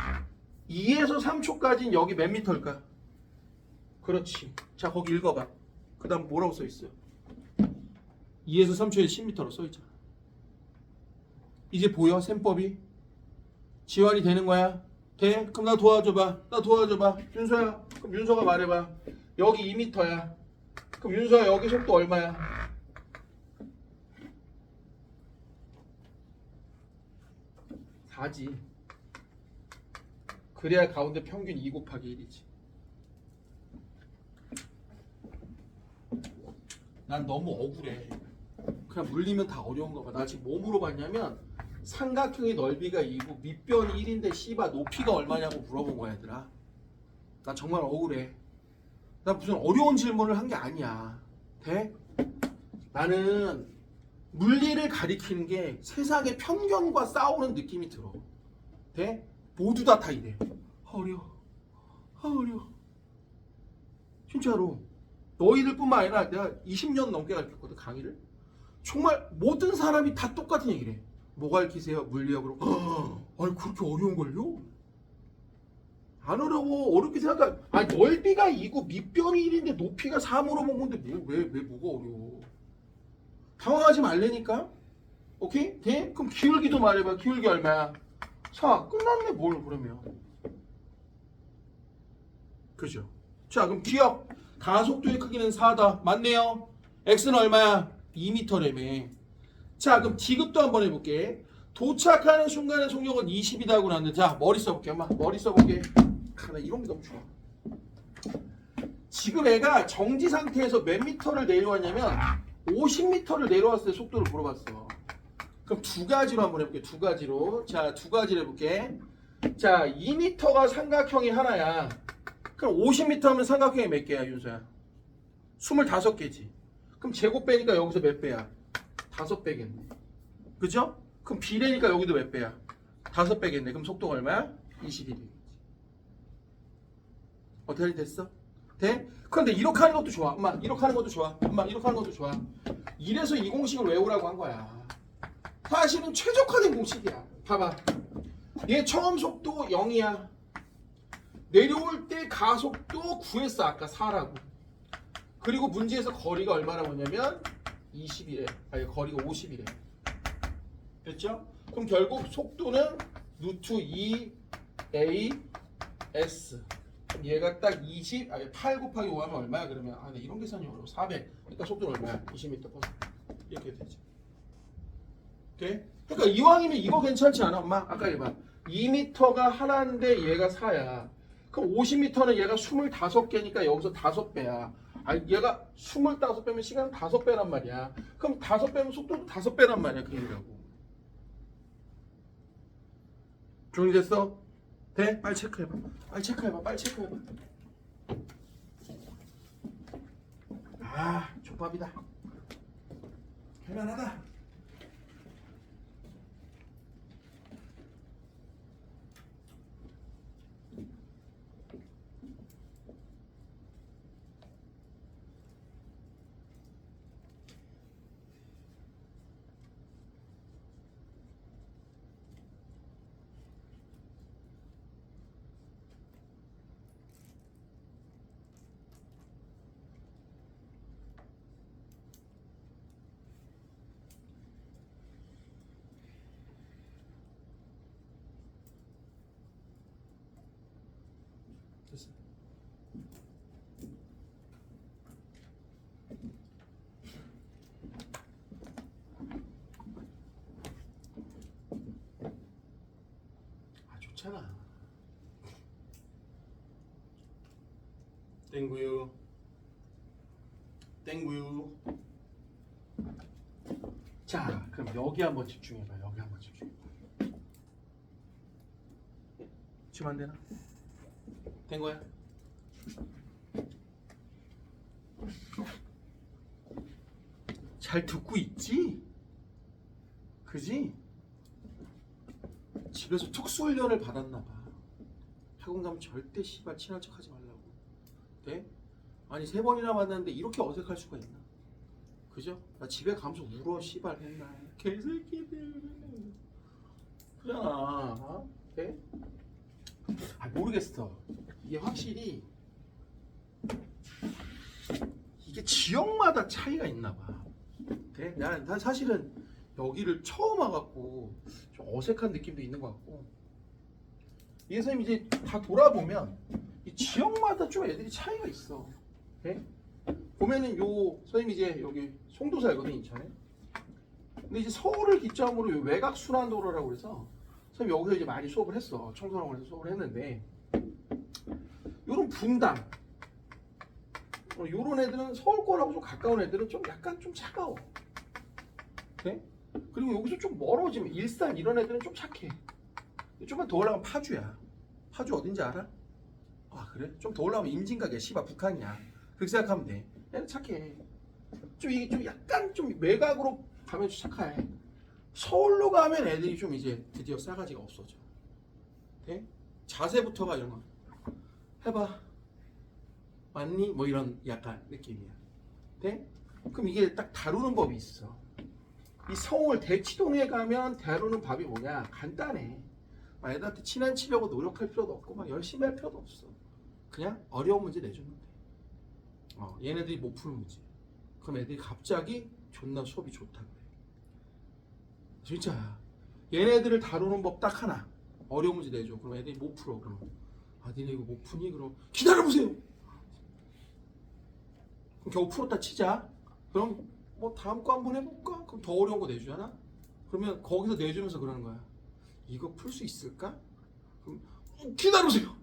2에서 3초까지는 여기 몇 미터일까? 그렇지. 자, 거기 읽어봐. 그 다음 뭐라고 써있어? 2에서 3초에 10m로 써있잖아. 이제 보여? 셈법이? 지환이 되는 거야? 돼? 그럼 나 도와줘봐. 윤서야, 그럼 윤서가 말해봐. 여기 2m야. 그럼 윤서야, 여기 속도 얼마야? 4지. 그래야 가운데 평균 2 곱하기 1이지. 난 너무 억울해. 그냥 물리면 다 어려운 거 봐. 나 지금 뭐 물어봤냐면 삼각형의 넓이가 2고 밑변이 1인데 씨바 높이가 얼마냐고 물어본 거야 얘들아. 나 정말 억울해. 나 무슨 어려운 질문을 한 게 아니야. 돼? 나는 물리를 가리키는 게 세상의 편견과 싸우는 느낌이 들어. 돼? 모두 다 이래. 어려워. 진짜로. 너희들뿐만 아니라 내가 20년 넘게 가르쳤거든 강의를. 정말 모든 사람이 다 똑같은 얘기를 해. 뭐 가르치세요? 물리학으로. 아니 그렇게 어려운걸요? 안 어려워. 어렵게 생각하. 아니 넓이가 2고 밑변이 1인데 높이가 3으로 본 건데 왜 뭐가 어려워? 당황하지 말라니까. 오케이? 돼? 그럼 기울기도 말해봐. 기울기 얼마야? 4. 끝났네 뭘 그러면. 그죠? 자 그럼 기억. 가속도의 크기는 4다. 맞네요. x는 얼마야? 2m라며. 자 그럼 디귿도 한번 해볼게. 도착하는 순간의 속력은 20이다고 나왔는데 자 머리 써볼게. 엄마 머리 써볼게. 나 이런 게 너무 좋아. 지금 애가 정지 상태에서 몇 미터를 내려왔냐면 50m를 내려왔을 때 속도를 물어봤어. 그럼 두 가지로 한번 해볼게. 두 가지로. 자, 두 가지로 해볼게. 자, 2m가 삼각형이 하나야. 그럼 50m 하면 삼각형이 몇 개야, 윤서야? 25개지. 그럼 제곱 빼니까 여기서 몇 배야? 5배겠네. 그죠? 그럼 비례니까 여기도 몇 배야? 5배겠네. 그럼 속도가 얼마야? 21이겠지. 어떻게 됐어? 돼? 그런데 이렇게 하는 것도 좋아. 엄마, 이렇게 하는 것도 좋아. 엄마, 이렇게 하는 것도 좋아. 이래서 이 공식을 외우라고 한 거야. 사실은 최적화된 공식이야. 봐봐. 얘 처음 속도 0이야. 내려올 때 가속도 구했어. 아까 4라고. 그리고 문제에서 거리가 얼마라고 했냐면 20이래. 아니 거리가 50이래. 됐죠? 그럼 결국 속도는 루트 2a s. 그럼 얘가 딱 20, 아니 8 곱하기 5 하면 얼마야? 그러면 아, 이런 계산이 어려워. 400. 그러니까 속도는 얼마야? 20m 퍼 이렇게 되지. 돼? 그러니까 이왕이면 이거 괜찮지 않아? 엄마 아까 해봐. 2m가 하나인데 얘가 4야. 그럼 50m는 얘가 25개니까 여기서 5배야. 아니 얘가 25배면 시간은 5배란 말이야. 그럼 5배면 속도도 5배란 말이야. 그 얘기라고. 정리됐어? 돼? 빨리 체크해봐. 빨리 체크해봐. 아, 족밥이다. 할만하다. 됐어. 아, 좋잖아. 땡구유. 자, 그럼 여기 한번 집중해봐. 여기 한번 집중해봐. 지금 안 되나? 된 거야? 잘 듣고 있지? 그지? 집에서 특수훈련을 받았나 봐. 학원 가면 절대 씨발 친한 척 하지 말라고. 네? 아니 3번이나 만났는데 이렇게 어색할 수가 있나? 그죠? 나 집에 가면서 울어 씨발 맨날 개새끼들 그잖아. 어? 네? 아 모르겠어. 이게 확실히 이게 지역마다 차이가 있나 봐. 네? 난 사실은 여기를 처음 와갖고 좀 어색한 느낌도 있는 것 같고 이게 선생님 이제 다 돌아보면 이 지역마다 좀 애들이 차이가 있어. 네? 보면은 요 선생님 이제 여기 송도 살거든 인천에. 근데 이제 서울을 기점으로 요 외곽 순환도로라고 그래서 선생님 여기서 이제 많이 수업을 했어. 청소년원에서 수업을 했는데 요런 분당 요런 애들은 서울권하고 좀 가까운 애들은 좀 약간 좀 차가워. 네? 그리고 여기서 좀 멀어지면 일산 이런 애들은 좀 착해. 좀만 더 올라가면 파주야. 파주 어딘지 알아? 아 그래? 좀 더 올라가면 임진각이야. 씨발 북한이야. 그렇게 생각하면 돼. 얘는 착해. 좀 이게 좀 약간 좀 외곽으로 가면 좀 착해. 서울로 가면 애들이 좀 이제 드디어 싸가지가 없어져. 돼? 자세부터가 이런 거. 해봐. 맞니? 뭐 이런 약간 느낌이야. 돼? 그럼 이게 딱 다루는 법이 있어. 이 서울 대치동에 가면 다루는 법이 뭐냐? 간단해. 막 애들한테 친한 치려고 노력할 필요도 없고 막 열심히 할 필요도 없어. 그냥 어려운 문제 내주면 돼. 얘네들이 못 푸는 문제. 그럼 애들이 갑자기 존나 수업이 좋다 그래. 진짜야. 얘네들을 다루는 법 딱 하나. 어려운 문제 내줘. 그럼 애들이 못 풀어. 그럼 아 니네 이거 못 푸니? 그럼 기다려보세요. 그럼 겨우 풀었다 치자. 그럼 뭐 다음 거 한번 해볼까? 그럼 더 어려운 거 내주잖아? 그러면 거기서 내주면서 그러는 거야. 이거 풀 수 있을까? 그럼 기다려보세요.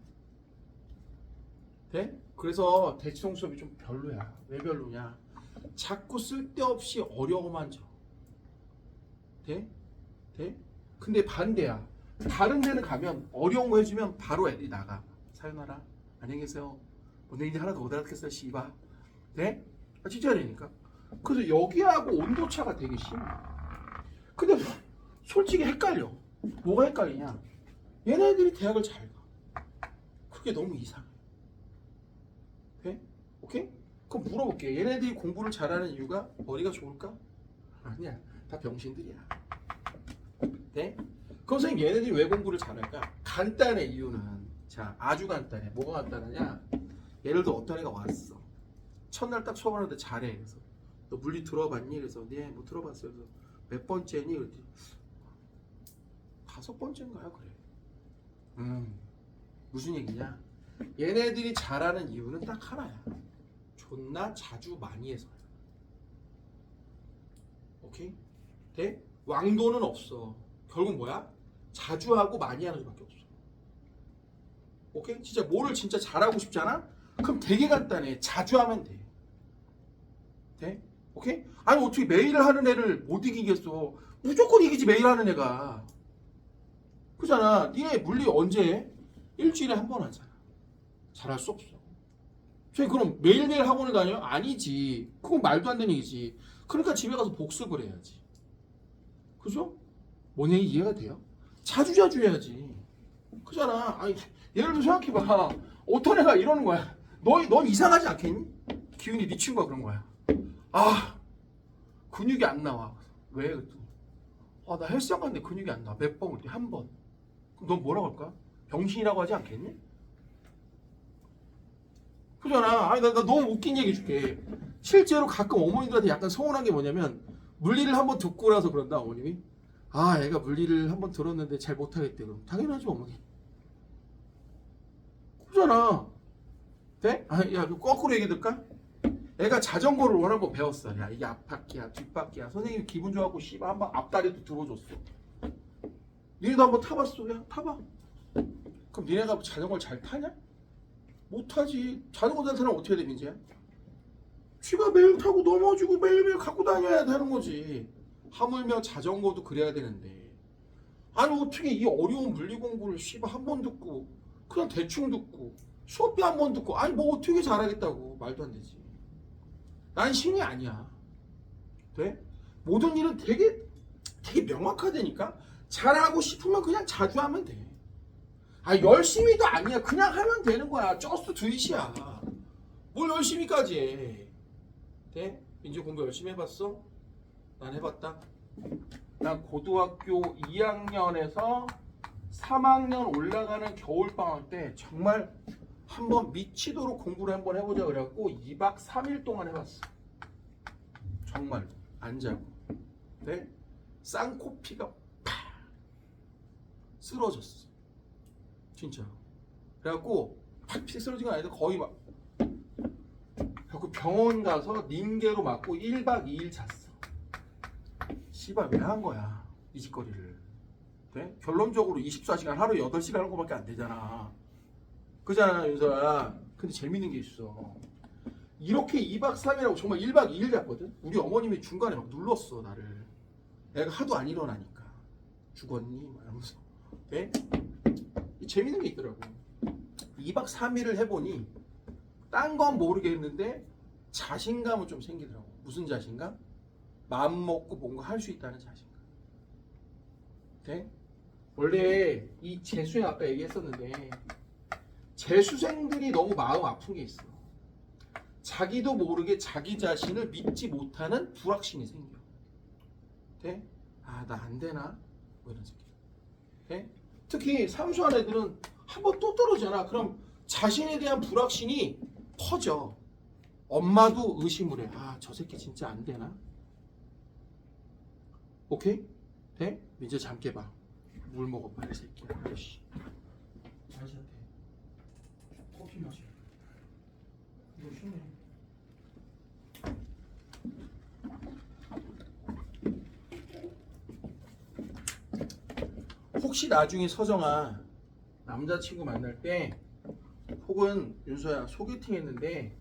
돼? 그래서 대치동 수업이 좀 별로야. 왜 별로냐? 자꾸 쓸데없이 어려워만 져. 돼? 돼? 근데 반대야. 다른 데는 가면 어려운 거 해주면 바로 애들이 나가. 사연하라. 안녕히 계세요. 오늘 이제 하나도 못 알아듣겠어요. 씨발. 돼? 아, 진짜 되니까. 그래서 여기하고 온도차가 되게 심해. 근데 솔직히 헷갈려. 뭐가 헷갈리냐? 얘네들이 대학을 잘 가. 그게 너무 이상해. 돼? 오케이? 그럼 물어볼게. 얘네들이 공부를 잘하는 이유가 머리가 좋을까? 아니야. 다 병신들이야. 돼? 그럼 선생님 얘네들이 왜 공부를 잘할까? 간단해 이유는. 자, 아주 간단해. 뭐가 간단하냐? 예를 들어 어떤 애가 왔어. 첫날 딱 수업하는데 잘해. 그래서 너 물리 들어봤니? 그래서 네, 뭐 들어봤어요. 그래서 몇 번째니? 그랬더니 5번째인가요? 그래. 무슨 얘기냐? 얘네들이 잘하는 이유는 딱 하나야. 존나 자주 많이 해서. 오케이? 돼? 왕도는 없어. 결국 뭐야? 자주 하고 많이 하는 수밖에 없어. 오케이? 진짜 뭐를 진짜 잘하고 싶잖아? 그럼 되게 간단해. 자주 하면 돼. 돼? 오케이? 아니 어떻게 매일 하는 애를 못 이기겠어. 무조건 이기지 매일 하는 애가. 그잖아. 니네 물리 언제 해? 일주일에 한 번 하잖아. 잘할 수 없어. 저희 그럼 매일매일 학원을 다녀? 아니지. 그건 말도 안 되는 얘기지. 그러니까 집에 가서 복습을 해야지. 그죠? 뭔 얘기 이해가 돼요? 자주 해야지. 그잖아. 아니, 예를 들어 생각해봐. 어떤 애가 이러는 거야. 넌 이상하지 않겠니? 기훈이 네 친구가 그런 거야. 아, 근육이 안 나와. 왜? 아, 나 헬스장 갔는데 근육이 안 나와. 몇 번? 그때 한 번. 그럼 넌 뭐라고 할까? 병신이라고 하지 않겠니? 그잖아. 아니, 나 너무 웃긴 얘기 해줄게. 실제로 가끔 어머니들한테 약간 서운한 게 뭐냐면 물리를 한번 듣고 나서 그런다 어머님이. 아, 애가 물리를 한번 들었는데 잘 못하겠대. 그럼 당연하죠 어머니. 그잖아. 돼? 아, 야, 거꾸로 얘기 들까? 애가 자전거를 오늘 한번 배웠어. 야, 이게 앞바퀴야, 뒷바퀴야. 선생님이 기분 좋아하고 씨발 한번 앞다리도 들어줬어. 니네도 한번 타봤어. 야, 타봐. 그럼 니네가 자전거를 잘 타냐? 못하지. 자전거 타는 사람 어떻게 돼, 민재야? 쥐가 매일 타고 넘어지고 매일매일 갖고 다녀야 되는 거지. 하물며 자전거도 그래야 되는데 아니 어떻게 이 어려운 물리 공부를 씨발 한 번 듣고 그냥 대충 듣고 수업비 한 번 듣고 아니 뭐 어떻게 잘하겠다고. 말도 안 되지. 난 신이 아니야. 돼? 모든 일은 되게 명확하다니까. 잘하고 싶으면 그냥 자주 하면 돼. 아 열심히도 아니야. 그냥 하면 되는 거야. 저스트 두 it이야. 뭘 열심히까지 해. 돼? 민지 공부 열심히 해봤어? 난 해봤다. 난 고등학교 2학년에서 3학년 올라가는 겨울방학 때 정말 한번 미치도록 공부를 한번 해보자 그래갖고 2박 3일 동안 해봤어. 정말 안 자고. 네? 쌍코피가 팍 쓰러졌어. 진짜. 그래갖고 팍 쓰러진 건 아닌데 거의 막 그래갖고 병원 가서 닌게로 맞고 1박 2일 잤어. 씨발 왜 한 거야 이 짓거리를. 네? 결론적으로 24시간 하루에 8시간 하는 거밖에 안 되잖아. 그잖아 윤서야. 근데 재밌는 게 있어. 이렇게 2박 3일하고 정말 1박 2일 잤거든. 우리 어머님이 중간에 막 눌렀어 나를. 애가 하도 안 일어나니까. 죽었니? 막 이러면서. 네? 재밌는 게 있더라고. 2박 3일을 해보니 딴 건 모르겠는데 자신감은 좀 생기더라고. 무슨 자신감? 마음 먹고 뭔가 할 수 있다는 자신감. 네? 원래 이 재수생 아까 얘기했었는데 재수생들이 너무 마음 아픈 게 있어. 자기도 모르게 자기 자신을 믿지 못하는 불확신이 생겨. 돼? 아, 나 안 되나? 뭐 이런 새끼. 돼? 특히 삼수한 애들은 한번 또 떨어지잖아. 그럼 자신에 대한 불확신이 커져. 엄마도 의심을 해. 아, 저 새끼 진짜 안 되나? 오케이? 돼? 이제 잠 깨봐. 물 먹어봐, 이 새끼야. 아이씨. 아저씨한테 커피 마셔. 이거 쉽네. 혹시 나중에 서정아 남자친구 만날 때 혹은 윤서야 소개팅 했는데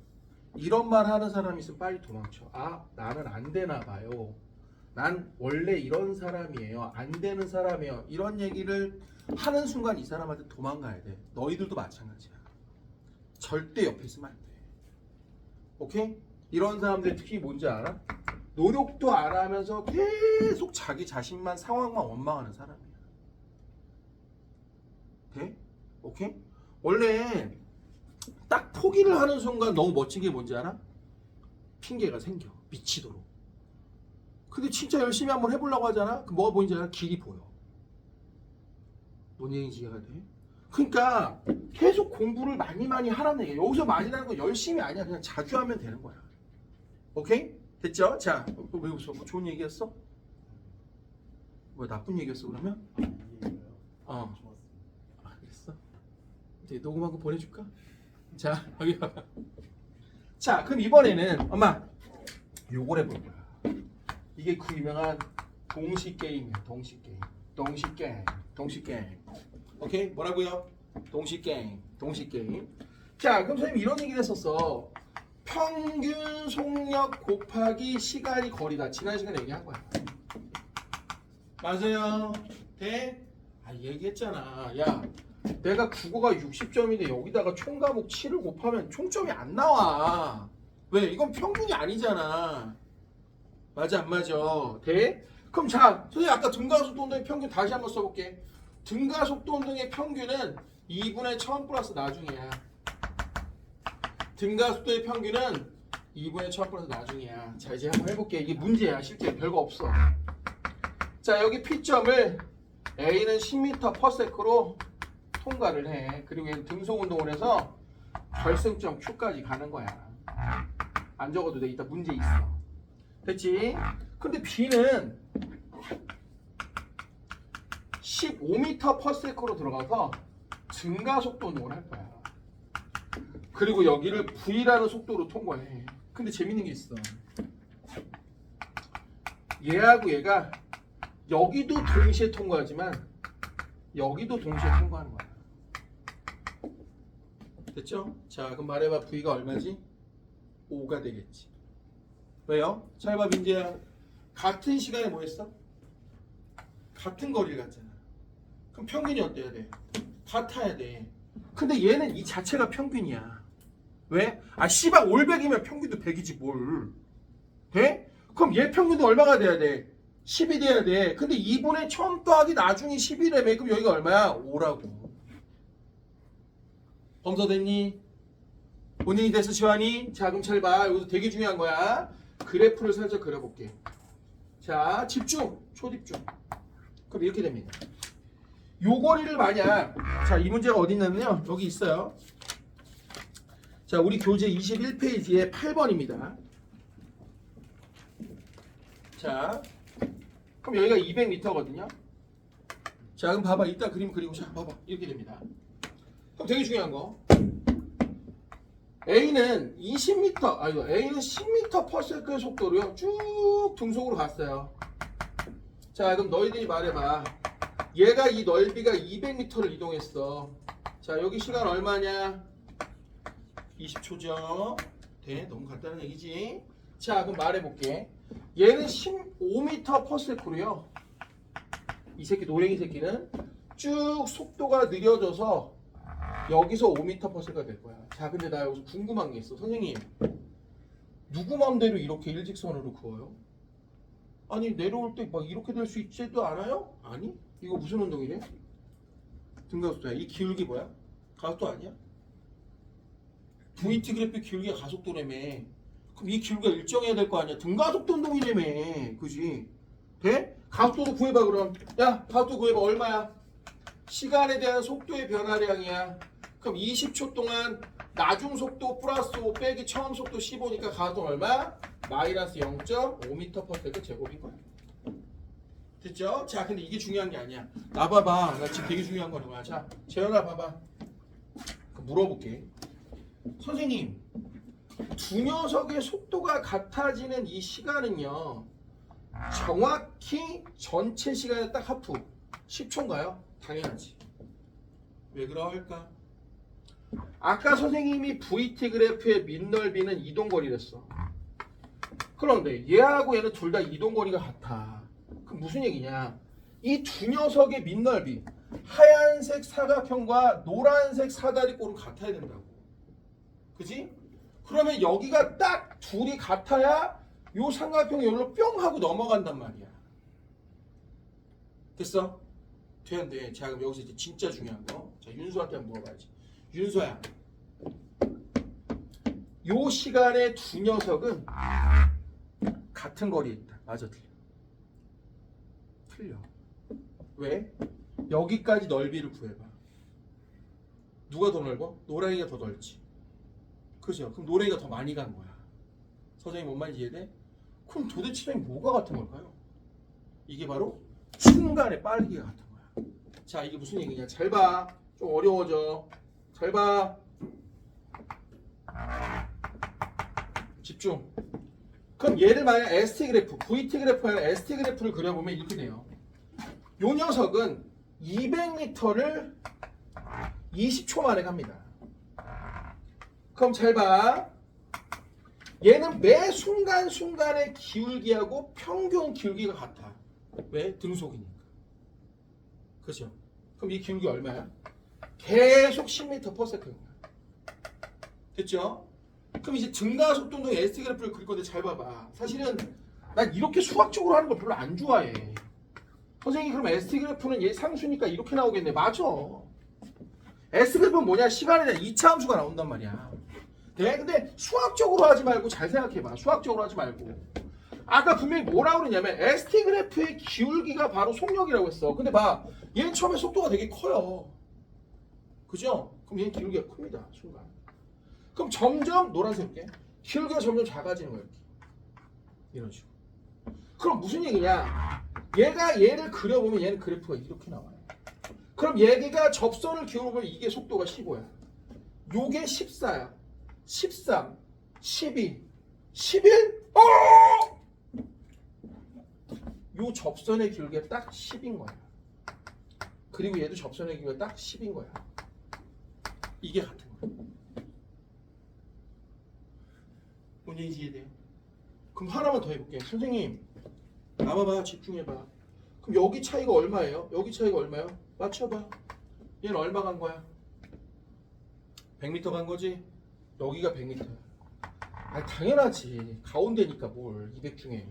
이런 말 하는 사람이 있으면 빨리 도망쳐. 아, 나는 안 되나 봐요. 난 원래 이런 사람이에요. 안 되는 사람이에요. 이런 얘기를 하는 순간 이 사람한테 도망가야 돼. 너희들도 마찬가지야. 절대 옆에 있으면 안 돼. 오케이? 이런 사람들 특히 뭔지 알아? 노력도 안 하면서 계속 자기 자신만 상황만 원망하는 사람이야. 돼? 오케이? 원래 딱 포기를 하는 순간 너무 멋진 게 뭔지 알아? 핑계가 생겨. 미치도록. 근데 진짜 열심히 한번 해보려고 하잖아? 그 뭐가 보이는지 알아? 길이 보여. 뭔 얘기인지 이해가 돼? 그러니까 계속 공부를 많이 하라는 얘기야. 여기서 많이라는 건 열심히 아니야. 그냥 자주 하면 되는 거야. 오케이? 됐죠? 자, 왜 웃어? 뭐 좋은 얘기였어? 뭐 나쁜 얘기였어 그러면? 이해가요? 어. 좋았습니다. 아, 그랬어? 이제 녹음한 거 보내줄까? 자, 여기 봐봐. 자, 그럼 이번에는 엄마 요걸 해볼 거야. 이게 그 유명한 동식 게임이야. 동식 게임. 동식 게임. 동식 게임. 오케이? 뭐라고요? 동식 게임. 동식 게임. 자, 그럼 선생님 이런 얘기를 했었어. 평균 속력 곱하기 시간이 거리다. 지난 시간에 얘기한 거야. 맞아요. 돼? 아, 얘기했잖아. 야, 내가 국어가 60점인데 여기다가 총 과목 7을 곱하면 총점이 안 나와. 왜? 이건 평균이 아니잖아. 맞아 안 맞아? 돼? 그럼 자, 선생님 아까 등가속도 운동의 평균 다시 한번 써볼게. 등가속도 운동의 평균은 2분의 1000 플러스 나중이야. 등가속도의 평균은 2분의 1000 플러스 나중이야. 자, 이제 한번 해볼게. 이게 문제야. 실제 별거 없어. 자, 여기 P점을 A는 10m/s로 통과를 해. 그리고 얘는 등속 운동을 해서 결승점 Q까지 가는 거야. 안 적어도 돼. 이따 문제 있어. 됐지? 근데 B는 15m/s로 들어가서 증가속도 운동을 할 거야. 그리고 여기를 V라는 속도로 통과해. 근데 재밌는 게 있어. 얘하고 얘가 여기도 동시에 통과하지만 여기도 동시에 통과하는 거야. 됐죠? 자, 그럼 말해봐. V가 얼마지? 5가 되겠지. 왜요? 잘 봐, 민재야. 같은 시간에 뭐 했어? 같은 거리를 갔잖아. 그럼 평균이 어때야 돼? 같아야 돼. 근데 얘는 이 자체가 평균이야. 왜? 아 씨발 올 100이면 평균도 100이지 뭘. 돼? 그럼 얘 평균도 얼마가 돼야 돼? 10이 돼야 돼. 근데 2분의 처음 더하기 나중이 10이라며. 그럼 여기가 얼마야? 5라고. 검사됐니? 본인이 돼서 지환이? 자 그럼 잘 봐. 여기서 되게 중요한 거야. 그래프를 살짝 그려볼게. 자 집중. 초집중. 그럼 이렇게 됩니다. 요 거리를 만약 자 이 문제가 어디 있냐면요. 여기 있어요. 자 우리 교재 21페이지에 8번입니다. 자 그럼 여기가 200m거든요. 자 그럼 봐봐. 이따 그림 그리고 자 봐봐. 이렇게 됩니다. 그럼 되게 중요한 거 A는 20m 아니 A는 10m/s의 속도로요 쭉 등속으로 갔어요. 자 그럼 너희들이 말해봐. 얘가 이 넓이가 200m를 이동했어. 자 여기 시간 얼마냐? 20초죠. 돼? 너무 간단한 얘기지. 자 그럼 말해볼게. 얘는 15m/s로요. 이 새끼 노랭이 새끼는 쭉 속도가 느려져서 여기서 5m/s가 될 거야. 자 근데 나 여기서 궁금한 게 있어. 선생님 누구 맘대로 이렇게 일직선으로 그어요? 아니 내려올 때 막 이렇게 될 수 있지도 않아요? 아니 이거 무슨 운동이래? 등가속도야. 이 기울기 뭐야? 가속도 아니야? VT 그래프 기울기가 가속도라며. 그럼 이 기울기가 일정해야 될 거 아니야? 등가속도 운동이라며. 그지? 돼? 가속도도 구해봐 그럼. 야 가속도 구해봐. 얼마야? 시간에 대한 속도의 변화량이야. 그럼 20초 동안 나중 속도 플러스 5 빼기 처음 속도 15니까 가속도 얼마? 마이너스 0.5m/s 제곱인 거야. 됐죠? 자 근데 이게 중요한 게 아니야. 나 봐봐. 나 지금 되게 중요한 거는 거야. 자 재현아 봐봐. 물어볼게. 선생님 두 녀석의 속도가 같아지는 이 시간은요 정확히 전체 시간의 딱 하프 10초인가요? 당연하지. 왜 그럴까? 아까 선생님이 VT 그래프의 밑넓이는 이동거리랬어. 그런데 얘하고 얘는 둘 다 이동거리가 같아. 그럼 무슨 얘기냐? 이 두 녀석의 밑넓이 하얀색 사각형과 노란색 사다리꼴은 같아야 된다고. 그지? 그러면 여기가 딱 둘이 같아야 요 삼각형이 여기로 뿅 하고 넘어간단 말이야. 됐어? 되는데 자 그럼 여기서 이제 진짜 중요한 거. 자 윤수한테 한번 물어봐야지. 윤수야. 요 시간에 두 녀석은 같은 거리에 있다. 맞아 틀려? 틀려. 왜? 여기까지 넓이를 구해봐. 누가 더 넓어? 노랑이가 더 넓지. 그죠? 그럼 노랑이가 더 많이 간 거야. 선생님 뭔 말인지 이해돼? 그럼 도대체 뭐가 같은 걸까요? 이게 바로 순간의 빠르기가 같은 거야. 자 이게 무슨 얘기냐? 잘 봐. 좀 어려워져. 잘 봐. 집중. 그럼 얘를 만약 ST 그래프, VT 그래프 아니라 ST 그래프를 그려보면 이렇게 돼요. 요 녀석은 200m를 20초 만에 갑니다. 그럼 잘 봐. 얘는 매 순간순간의 기울기하고 평균 기울기가 같아. 왜? 등속이니까. 그죠? 그럼 이 기울기 얼마야? 계속 10m/s인 거야. 됐죠? 그럼 이제 증가속도도 ST 그래프를 그릴 건데 잘 봐봐. 사실은 난 이렇게 수학적으로 하는 거 별로 안 좋아해. 선생님 그럼 ST 그래프는 얘 상수니까 이렇게 나오겠네. 맞아. ST 그래프는 뭐냐? 시간에 대한 2차 함수가 나온단 말이야. 네? 근데 수학적으로 하지 말고 잘 생각해봐. 수학적으로 하지 말고. 아까 분명히 뭐라고 그러냐면 ST 그래프의 기울기가 바로 속력이라고 했어. 근데 봐. 얘는 처음에 속도가 되게 커요. 그죠? 그럼 얘는 기울기가 큽니다. 순간. 그럼 점점 노란색게 기울기가 점점 작아지는 거예요. 이런 식으로. 그럼 무슨 얘기냐? 얘가 얘를 그려보면 얘는 그래프가 이렇게 나와요. 그럼 얘가 접선을 기울여보면 이게 속도가 15야. 요게 14야. 13, 12, 11? 요 접선의 기울기가 딱 10인 거야. 그리고 얘도 접선의 기울기가 딱 10인 거야. 이게 같은 거야. 뭔 얘기인지 이해돼요? 그럼 하나만 더 해볼게. 선생님 나봐봐. 집중해봐. 그럼 여기 차이가 얼마예요? 여기 차이가 얼마예요? 맞춰봐. 얘는 얼마 간 거야? 100m 간 거지? 여기가 100m야. 아, 당연하지. 가운데니까 뭘 200 중에.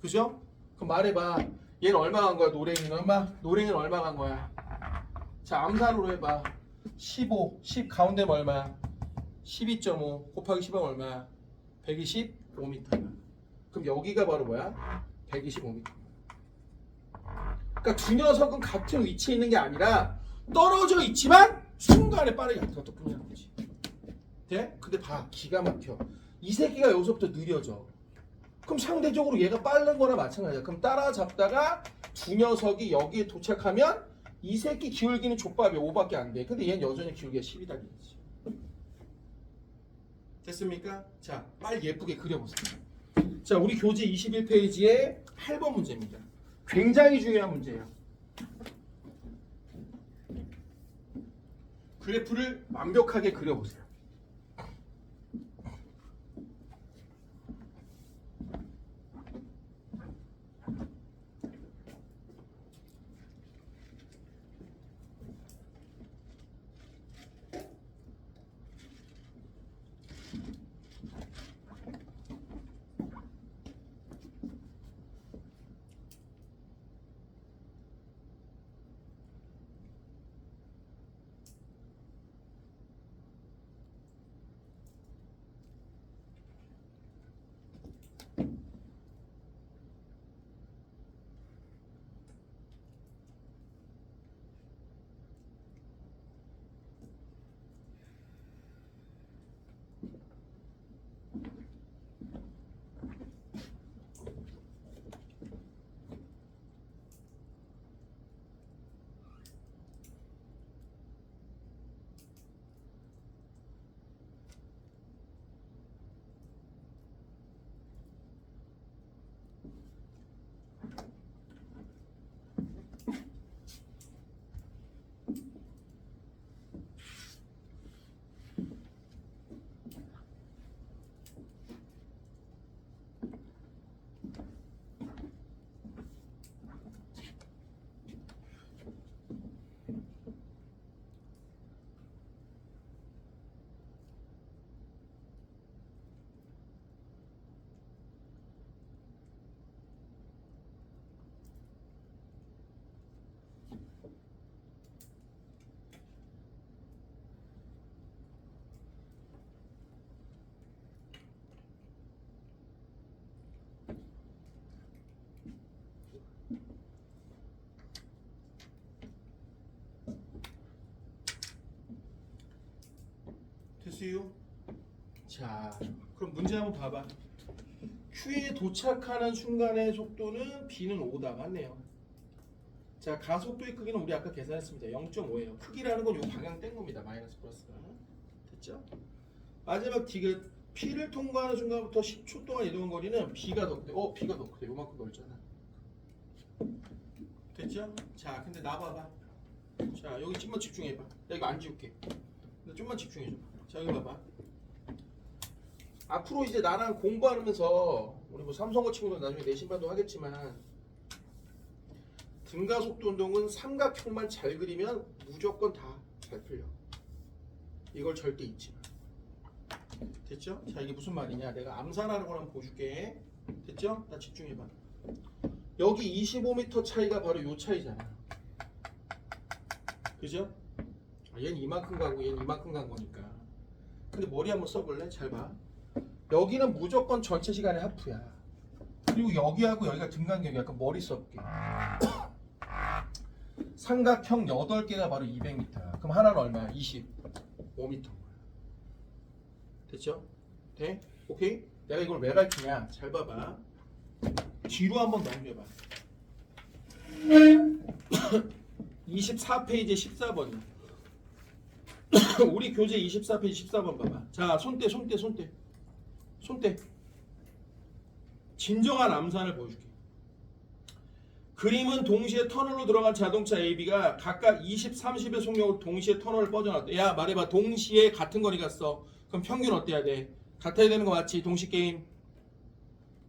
그죠? 그럼 말해봐. 얘는 얼마 간 거야? 노랭이는 얼마? 노랭이는 얼마 간 거야? 자, 암산으로 해봐. 15, 10 가운데는 얼마야? 12.5 곱하기 10하면 얼마야? 125m. 그럼 여기가 바로 뭐야? 125m. 그러니까 두 녀석은 같은 위치에 있는 게 아니라 떨어져 있지만 순간에 빠르게 갔다 뿐이라는 거지. 돼? 근데 봐, 기가 막혀. 이 새끼가 여기서부터 느려져. 그럼 상대적으로 얘가 빠른 거나 마찬가지야. 그럼 따라잡다가 두 녀석이 여기에 도착하면 이 새끼 기울기는 족밥이 5밖에 안 돼. 근데 얘는 여전히 기울기가 10이 달리지. 됐습니까? 자, 빨리 예쁘게 그려보세요. 자, 우리 교재 21페이지의 8번 문제입니다. 굉장히 중요한 문제예요. 그래프를 완벽하게 그려보세요. 됐어요? 자, 그럼 문제 한번 봐봐. Q에 도착하는 순간의 속도는 B는 5다. 맞네요. 자, 가속도의 크기는 우리 아까 계산했습니다. 0.5예요. 크기라는 건 이 방향 뗀 겁니다. 마이너스 플러스가. 됐죠? 마지막 D가 P를 통과하는 순간부터 10초 동안 이동한 거리는 B가 더 크대. B가 더 크대. 요만큼 넓잖아. 됐죠? 자, 근데 나봐봐. 자, 여기 좀만 집중해봐. 나 이거 안 지울게. 근데 좀만 집중해줘. 자, 여기 봐봐. 앞으로 이제 나랑 공부하면서 우리 뭐 삼성고 친구들 나중에 내신반도 하겠지만 등가속도 운동은 삼각형만 잘 그리면 무조건 다 잘 풀려. 이걸 절대 잊지 마. 됐죠? 자, 이게 무슨 말이냐? 내가 암산하는 걸 한번 보여줄게. 됐죠? 나 집중해봐. 여기 25m 차이가 바로 요 차이잖아. 그죠? 얘는 이만큼 가고 얘는 이만큼 간 거니까. 근데 머리 한번 써볼래? 잘 봐. 여기는 무조건 전체 시간의 하프야. 그리고 여기하고 여기가 등간격이 약간 머리 써볼게. 삼각형 8개가 바로 200m. 그럼 하나는 얼마야? 25m. 됐죠? 돼? 오케이? 내가 이걸 왜 가르치냐? 잘 봐봐. 뒤로 한번 넘겨봐. 24페이지 14번이야. 우리 교재 24페이지 14번 봐봐. 자, 손대. 진정한 암산을 보여줄게. 그림은 동시에 터널로 들어간 자동차 AB가 각각 20, 30의 속력으로 동시에 터널을 뻗어나왔대. 야, 말해봐. 동시에 같은 거리 갔어. 그럼 평균 어때야 돼? 같아야 되는 거 맞지? 동시 게임.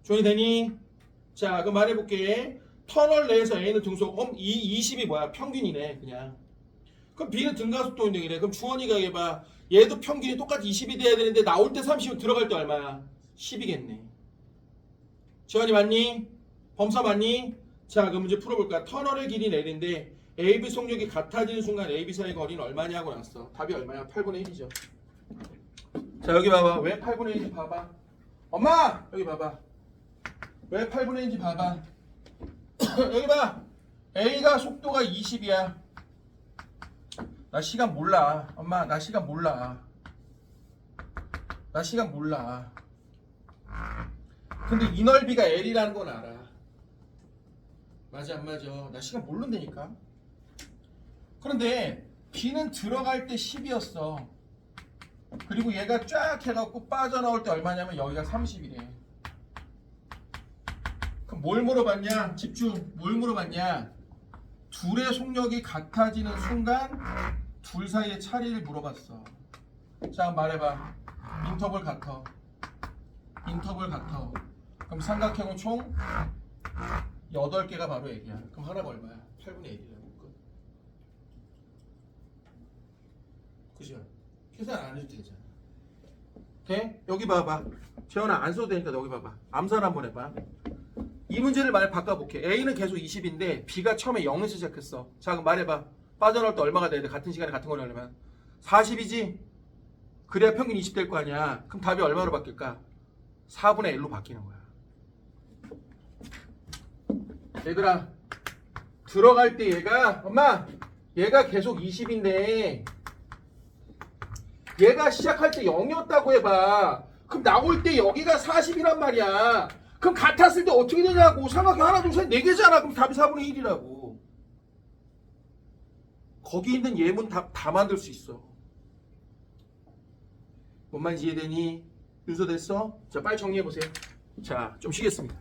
조인이 되니? 자, 그럼 말해볼게. 터널 내에서 A는 등속. 이 20이 뭐야? 평균이네, 그냥. 그럼 B는 등가속도 운동이래. 그럼 주원이가 얘봐. 얘도 평균이 똑같이 20이 돼야 되는데 나올 때 30은 들어갈 때 얼마야? 10이겠네. 지원이 맞니? 범사 맞니? 자, 그럼 문제 풀어볼까? 터널의 길이는 L인데 AB 속력이 같아지는 순간 AB 사이의 거리는 얼마냐 하고 나왔어. 답이 얼마야? 8분의 1이죠. 자, 여기 봐봐. 왜 8분의 1인지 봐봐. 엄마! 여기 봐봐. 왜 8분의 1인지 봐봐. 여기 봐. A가 속도가 20이야. 나 시간 몰라. 엄마, 나 시간 몰라. 나 시간 몰라. 근데 이 넓이가 L이라는 건 알아. 맞아, 안 맞아? 나 시간 모른다니까. 그런데 B는 들어갈 때 10이었어. 그리고 얘가 쫙 해갖고 빠져나올 때 얼마냐면 여기가 30이래. 그럼 뭘 물어봤냐? 집중. 뭘 물어봤냐? 둘의 속력이 같아지는 순간 둘 사이의 차이를 물어봤어. 자, 말해봐. 인터벌 같아. 인터벌 같아. 그럼 삼각형은 총 8개가 바로 얘기야. 그럼 하나가 얼마야? 8분의 1이라고. 그죠? 계산 안 해도 되잖아. 돼? 여기 봐봐. 재현아, 안 써도 되니까 여기 봐봐. 암산 한번 해봐. 이 문제를 말 바꿔볼게. A는 계속 20인데 B가 처음에 0에서 시작했어. 자, 그럼 말해봐. 빠져나올 때 얼마가 돼야 돼? 같은 시간에 같은 거리 하려면 40이지? 그래야 평균 20 될 거 아니야. 그럼 답이 얼마로 바뀔까? 4분의 1로 바뀌는 거야. 얘들아, 들어갈 때 얘가, 엄마, 얘가 계속 20인데 얘가 시작할 때 0이었다고 해봐. 그럼 나올 때 여기가 40이란 말이야. 그럼 같았을 때 어떻게 되냐고. 삼각형 하나, 둘, 셋, 4개잖아. 그럼 답이 4분의 1이라고. 거기 있는 예문 다 만들 수 있어. 뭔 말인지 이해되니? 윤서 됐어? 자, 빨리 정리해보세요. 자, 좀 쉬겠습니다.